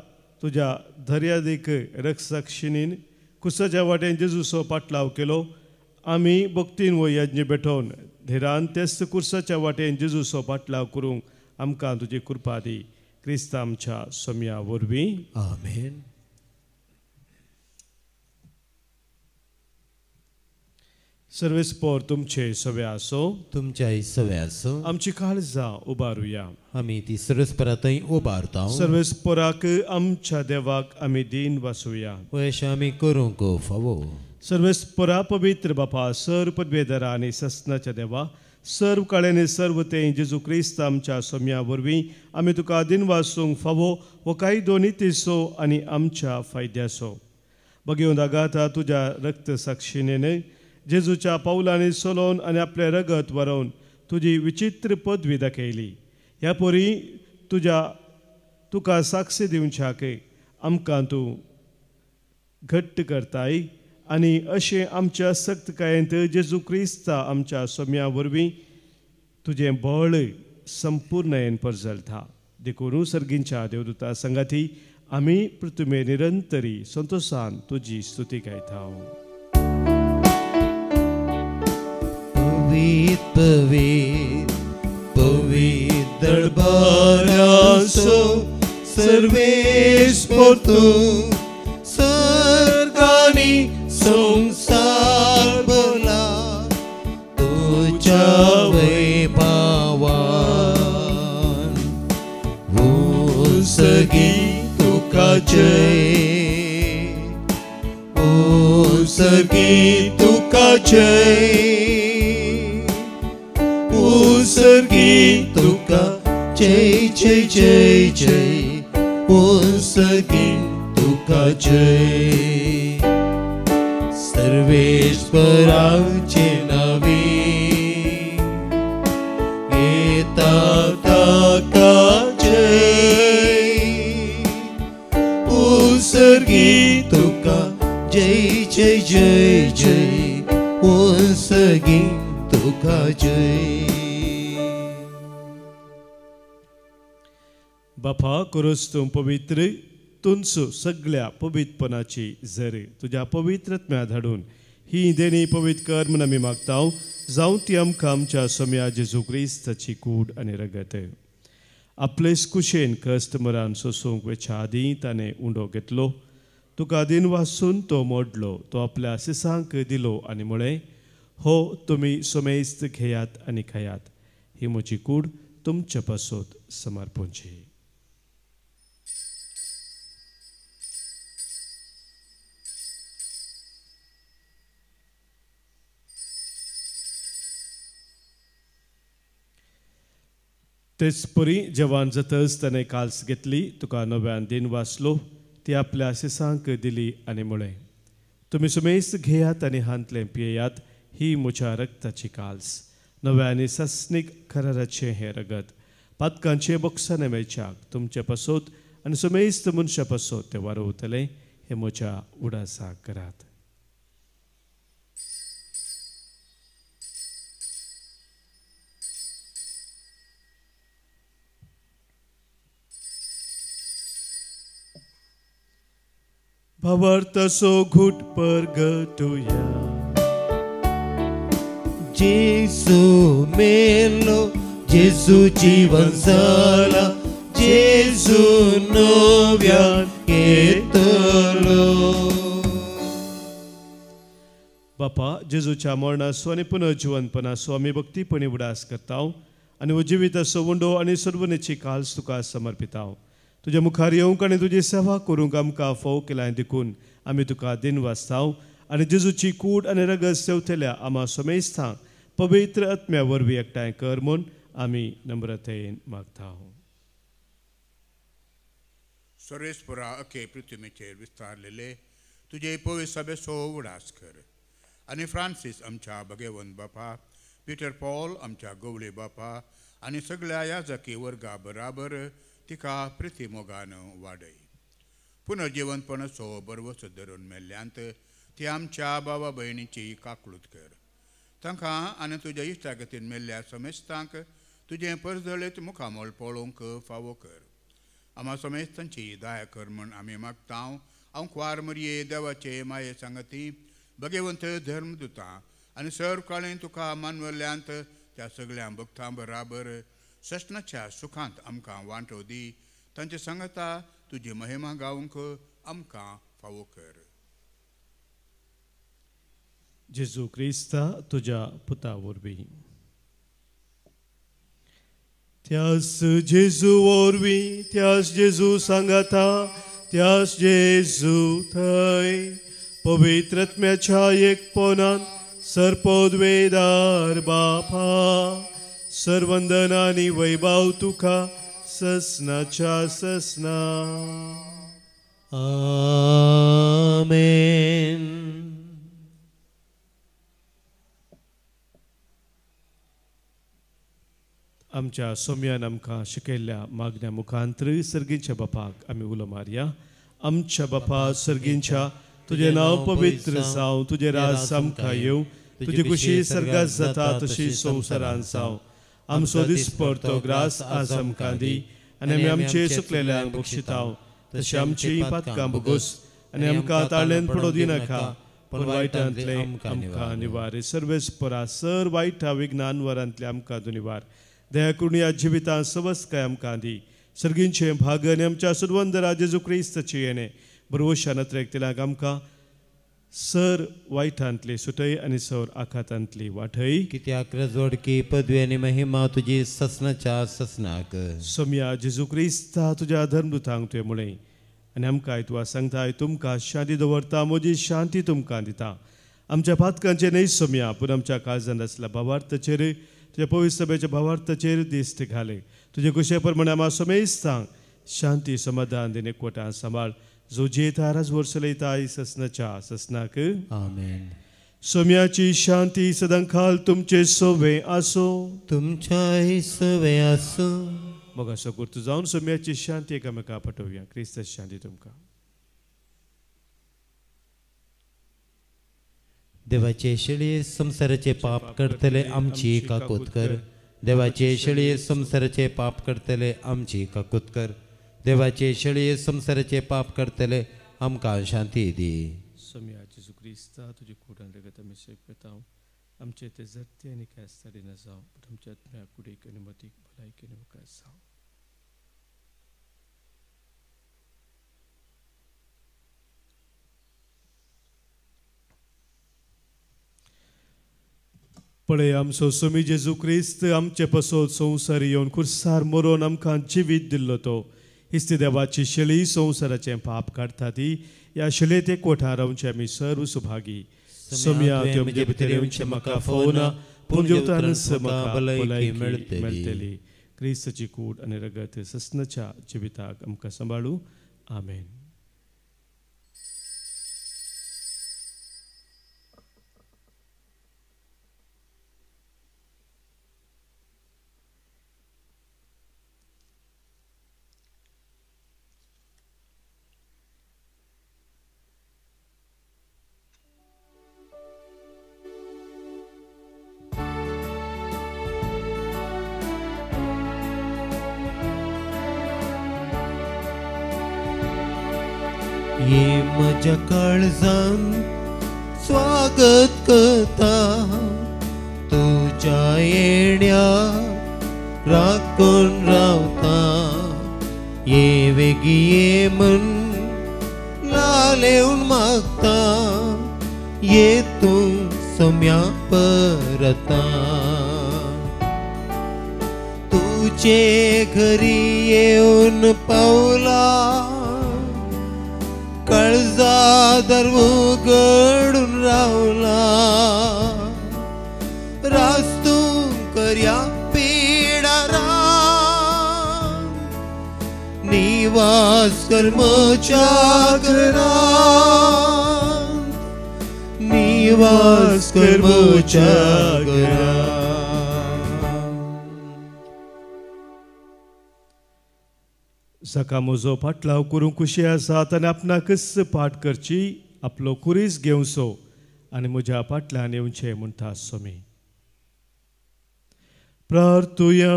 तुज्या दर्यादीक रक्षसाक्षिणीन कुसाच्या वाटेन जेजूचो पाटलाव केलो. आमी भक्तीन वो यज्ञ भेटोवन धीरान तेस्त कुर्साच्या वाटेन जेजूचो पाटलाव करूंक आमकां तुजी कृपा दी. क्रिस्त आमच्या सोम्या वरवीं. आमेन. सर्वेस्पोर तुमचे सवे आसो. तुमच्या सवे आसो. आमची काळजां उबारुया. आमी ती सर्वेस्परा थंय उबारता. सर्वेस्पोराक आमच्या देवाक आमी दीन वासुया. वयश आमी करूंक फावो. सर्वेस्पोरा पवित्र बापा, सर्व पदवेदरा आनी ससनाच्या देवा, सर्व काळेने सर्व ते जेजू क्रिस्त आमच्या सोम्या वरवीं आमी तुका दिन वासूंक फावो वो काही दोनी तिसो आनी आमच्या फायद्याचो. बगेवन आगाता तुज्या रक्त साक्षीणेन जेजूच्या पावलांनी चलोवन आनी आपले रगत व्हरोवन तुजी विचित्र पदवी दाखयली. ह्या पोरी तुका साक्ष दिवच्याक आमकां तूं घट्ट करताय आनी अशें आमच्या सक्त कायेंत जेजू क्रिस्त आमच्या सोम्या वरवीं तुजें बळ संपूर्णयेन परजळटा. देखून सर्गींच्या देवदूता संगाती आमी पृथ्वे निरंतरी संतोषान तुजी स्तुती गायता. पवित्र पवित्र दरबारासो सर्वेस्पोर तूं सर्गानी संसार भला तुझ्या वैभवान उसगी तुका जय, उसगी तुका जय, उसगी तुका जय जय जय जय, उसगी तुका जय. सर्वेश्वराचे नावे येता ताका जय, उसगी तुका जय जय जय जय, उसगी तुका जय. बापा, करोस तूं पवित्र तुमचो सगळ्या पवित्रपणाची झर तुझ्या पवित्रत्म्या धाडून ही देणी पवित्र कर म्हूण आमी मागता. जावं ती आमकां आमच्या सोम्या जेजू क्रिस्ताची कूड आनी रगत आपलेच कुशेन कश्ट मरान सोसूंक वेच्या आदीं ताणें उंडो घेतलो. तुका दिन वासून तो मोडलो, तो आपल्या सिसांक दिलो आनी म्हळें, हो तुमी सोमेस्त घेयात आनी खायात, ही म्हजी कूड तुमच्या पासत समर्पूंची. तेच परी जवान जातच ताणें काल्स घेतली, तुका नव्यान दिन वाचलो, ती आपल्या सिसांक दिली आनी म्हळें, तुमी सुमेस्त घेयात आनी हांतलें पियेयात, ही म्हज्या रक्ताची काल्स, नव्या आनी सस्नीक कराराचें हें रगत, पातकांचे बोक्साने मेळच्याक तुमचे पासत आनी सुमेस्त मनशा पासत तें वारोवतलें, हें म्हज्या उडासाक करात. भावार्थाचो घुट परगटुया. जेसू मेलो, जेसू जीवन जाला, जेसू नव्यान येतलो. बापा, जेजूच्या मरणाचो आनी पुनर्जिवनपणाचो आमी भक्तीपणी उडास करता आनी हो जिविताचो वंडो आनी सर्वनेची काल्स तुका समर्पिता. तुज्या मुखार येवंक आनी तुजी सेवा करूंक आमकां फोव केल्यां देखून आमी तुका दिन वाचता आनी जेजूची कूड आनी रगत सेवतल्या आमा सोमेस्तांक पवित्र आत्म्या वरवीं एकठांय कर म्हूण आमी नम्रतेन मागता. सर्वेस्परा अखे पृथ्वीचेर विस्तारलेले तुझे पवित्र सभेचो उडास कर आनी फ्रांसीस आमच्या भगवंत बापा, पिटर पॉल आमच्या गवळे बापा आनी सगळ्या याजकी वर्गा बराबर तिका प्रिती मोगान वाडय. पुनर्जीवनपणाचो बरवस धरून मेल्ल्यांत ती आमच्या भावा भयणीची काकूळट कर. तांकां आनी तुज्या इश्टागतीन मेल्ल्या समेस्तांक तुजें परजळीत मुखामोल पळोवंक फावो कर. आम्हा समेस्तांची दया कर म्हूण आमी मागतां. हांव क्वार मरये देवाचे माये सांगती भगवंत धर्मदुतां आनी सर्वकाळी तुका मानवल्ल्यांत त्या सगळ्या भक्तां बराबर सशनाच्या सुखांत आमकां वांटो दी. तांचे सांगता तुजी महिमा गावंक आमकां फावो कर. जेजू क्रिस्ता तुझ्या पुता वरवीं त्यास जेजू वरवीं त्यास जेजू सांगता त्यास जेजू थंय पवित्र आत्म्याच्या एकपणान सरपदवेदार बापा सर्वंदन आनी वैभव तुका ससनाच्या ससना. आमेन. आमच्या सोम्यान आमकां शिकयल्ल्या मागण्या मुखांतर सर्गींच्या बापाक आमी उलो मारया. आमच्या बापा सर्गींच्या तुझे नांव पवित्र जावं, तुझे राज आमकां येवं, तुजी कुशी सर्गात जाता तशी संवसारांत जावं. आमचो दिसपडतो ग्रास आज आमकां दी आनी आमी आमचे चुकलेल्यांक बक्षितांव तशी आमची पातकां भोगोस आनी आमकां ताळ्यान पडो दिनाका पण वायटांतले आमकां निवार. सर्वेस्परा सर वायटा विघ्नान वरांतले आमकां दुनिवार. दया करून या जिवितांत सवस्काय आमकां दी. सर्गींचे भाग आनी आमच्या सुरवंदरा जेजू क्रिस्ताचे येणे बरोवशान नत्रेक आमकां सर वायटांतली सुटय आनी सर आखातांतली वाटय. कित्याक रजवडकी पदवी आनी महिमा तुजी ससनाच्या ससनाक. सोम्या जेजू क्रिस्ता तुज्या धर्मदुतांक तुवें म्हळें आनी आमकां तुका सांगताय तुमकां शांती दवरता, म्हजी शांती तुमकां दिता. आमच्या पातकांचे न्हय सोम्या पूण आमच्या काळजांत आसल्या भावार्थाचेर तुज्या पवित्र सभेच्या भावार्थाचेर दिश्ट घाले. तुजे कुशे प्रमाणे आम्हा समेस्तांक शांती समाधान दिने एकवटान सांबाळ. जो जेता राज वर्सलयताय ससनाच्या ससनाक. आमेन. सोम्याची शांती सदांखाल तुमचे सोवे आसो. तुमच्या सवे आसो. मग असो करतो जावन सोम्याची शांती एकामेका पटोवया. क्रिस्ताची शांती तुमकां. देवाचे शेळये संसाराचे पाप करतले आमची काकूत कर. देवाचे शेळये संसाराचे पाप करतले आमची काकूत कर. देवाचे शेळये संसाराचे पाप करतले आमकां शांती दी. सोम्या जेजू क्रिस्ता तुजी कुडान रगत आमी शेकतांव. आमचे ते जरते आनी कास्ताडी न जावं पण आमच्या आत्म्या कुडीक आनी मतीक भलायकी आनी विकास जावं. पळय आमचो सोमी जेजू क्रिस्त आमचे पसोत संवसार येवन खुर्सार मरोन आमकां जिवीत दिल्लो तो. हिस्ती देवाची शेळी संवसाराचें पाप काडटा ती. ह्या शेळयेत एकवटान रावचे आमी सर्व सुभागी. सोम्या त्यो म्हजे भितर येवचें म्हाका फोवना पूण जेवतानच म्हाका भलायकी मेळटली. क्रिस्ताची कूड आनी रगत ससनाच्या जिविताक आमकां सांबाळू. आमेन. ये म्हज्या काळजान स्वागत करता तुज्या येण्याक राखून रावता. ये वेगी ये म्हण लालेवन मागता. ये तूं सोम्या परता. तुजे घरी येवन पावला. काळजा दर उगडून रावला. रास्तून करया पिडारा. निवास कर म्हज्या घरा. निवास कर म्हज्या घरांत. सका म्हजो फाटलाव करूंक खुशी आसात आनी आपणाकच पाठ करची, आपलो कुरीस घेवचो आनी म्हज्या फाटल्यान येवचें म्हणटा सोमी. प्रार्थुया.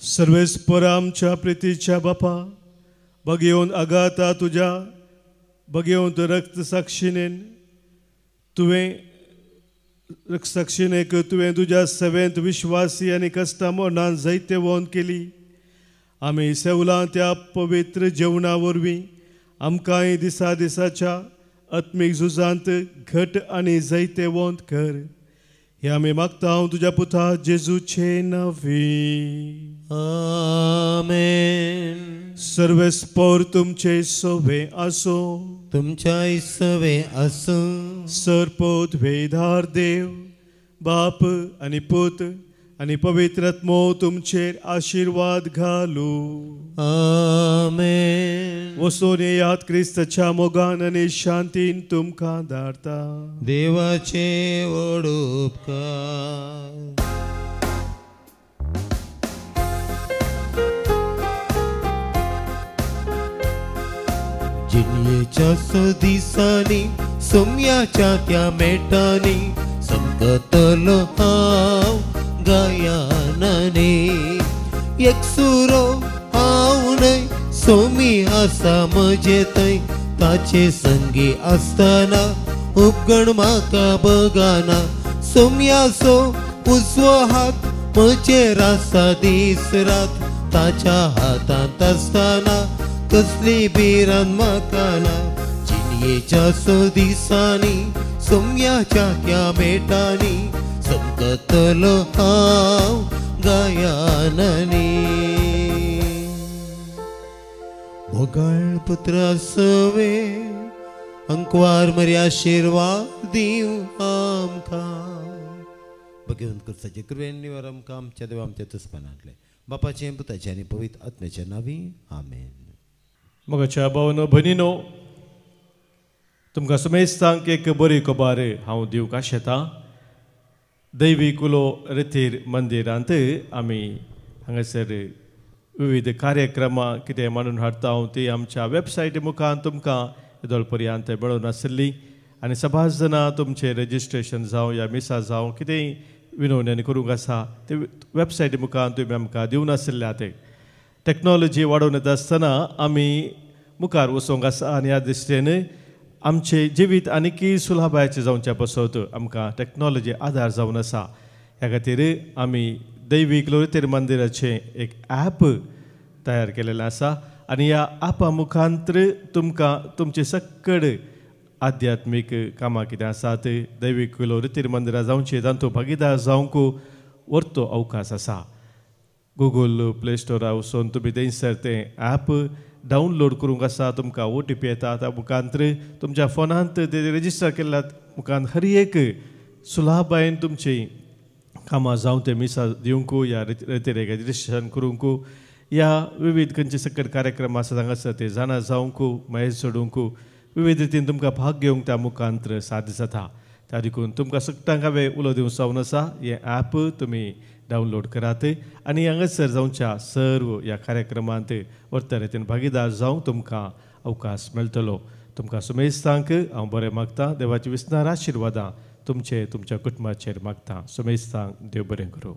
सर्वेस्पर आमच्या प्रितीच्या बापा, बगेवन अगाता तुझ्या बगेवन रक्त साक्षीनेन साक्षीनेक तुवें तुज्या सेवेंत विश्वासी आनी कश्टा मरणान जायते वोंद केली. आमी सेवलां त्या पवित्र जेवणा वरवीं आमकांय दिसा दिसाच्या आत्मीक झुजांत घट आनी जायते वोंद कर. हे आमी मागता हांव तुज्या पुता जेजूचे नांवी. आमेन. सर्वेस्पर तुमचे सोवे आसो. तुमच्याय सवे आसूं. सरपोत वेधार देव बाप आनी पूत आनी पवित्र आत्मो तुमचेर आशिर्वाद घालू. आमेन. वचून येयात क्रिस्ताच्या मोगान आनी शांतीन तुमकां धाडटा. देवाचे व्हड उपकार. जिणयेच्या दिसांनी सोम्याच्या त्या मेटांनी समकतलो हांव गायनाने. एकसुरो हांव न्हय सोमी आसा म्हजे थंय. ताचे संगी आसतना उपगण म्हाका बगाना. सोम्याचो उजवो हात म्हजेर आसा दीस रात. ताच्या हातांत आसतना कसली भिरांत म्हाका ना. जिणयेच्या दिसांनी सोम्याच्या त्या मेटांनी समकतलो हांव गायनाने. मोगाळ पुत्रा सवे अंकवार मरे आशिर्वाद दिव आमकां. भगवंत कृष्णाचे कृपेन निवार आमकां आमच्या देवा आमच्या तुस्पानांतले बापाचे पुताचे आनी पवित्र आत्म्याच्या नांवी. आमेन. मोगाच्या भावनो भयणीनो, तुमकां सुमेस्तांक एक बरी खबर हांव दिवंक आशेतां. दैवीक उलो रितीर मंदिरांत आमी हांगासर विविध कार्यक्रमां कितें मांडून हाडटा ती आमच्या वेबसायटी मुखार तुमकां येदोळ पर्यंत मेळून आसली. आनी सभास जाणां तुमचें रजिस्ट्रेशन जावं या मिसा जावं कितेंय विनवण्यांनी करूंक आसा ते वेबसायटी मुखार तुमी आमकां दिवन आशिल्ल्यात. टॅक्नॉलॉजी वाडोवन येता आसतना आमी मुखार वचोंक आसा आनी ह्या दृश्टेन आमचें जिवीत आनीकय सुलभायेचें जावचें पासत आमकां टॅक्नॉलॉजी आदार जावन आसा. ह्या खातीर आमी दैवीक लोरितेर मंदिराचें एक ॲप तयार केलेलें आसा आनी ह्या ॲपा मुखांतर तुमकां तुमचे सक्कड आध्यात्मीक कामां कितें आसात दैवीक लोरितेर मंदिरां जावचें तांतूं भागीदार जावंक व्हरतो अवकाश आसा. गुगल प्ले स्टोरार वचून तुमी थंयसर तें ॲप डावनलोड करूंक आसा. तुमकां OTP येता त्या मुखांतर तुमच्या फोनांत ते रेजिस्टर केल्ल्या मुखांत हर एक सुलभायेन तुमची कामां जावं ते मिसा दिवंक या रितीरेक रजिस्ट्रेशन करूंक या विविध खंयचे सकट कार्यक्रम आसा हांगासर ते जाणा जावंक महेज सोडूंक विविध रितीन तुमकां भाग घेवंक त्या मुखांतर साध्य जाता. त्या देखून तुमकां सगळ्यांक हांवें उलो दिवंक जावन आसा. हें ॲप तुमी डावनलोड करात आनी हांगासर जावच्या सर्व ह्या कार्यक्रमांत व्हरता रितीन भागीदार जावंक तुमकां अवकाश मेळटलो. तुमकां सुमेस्तांक हांव बरें मागतां. देवाची विस्तार आशिर्वादां तुमच्या कुटुंबाचेर मागतां. सुमेस्तांक देव बरें करूं.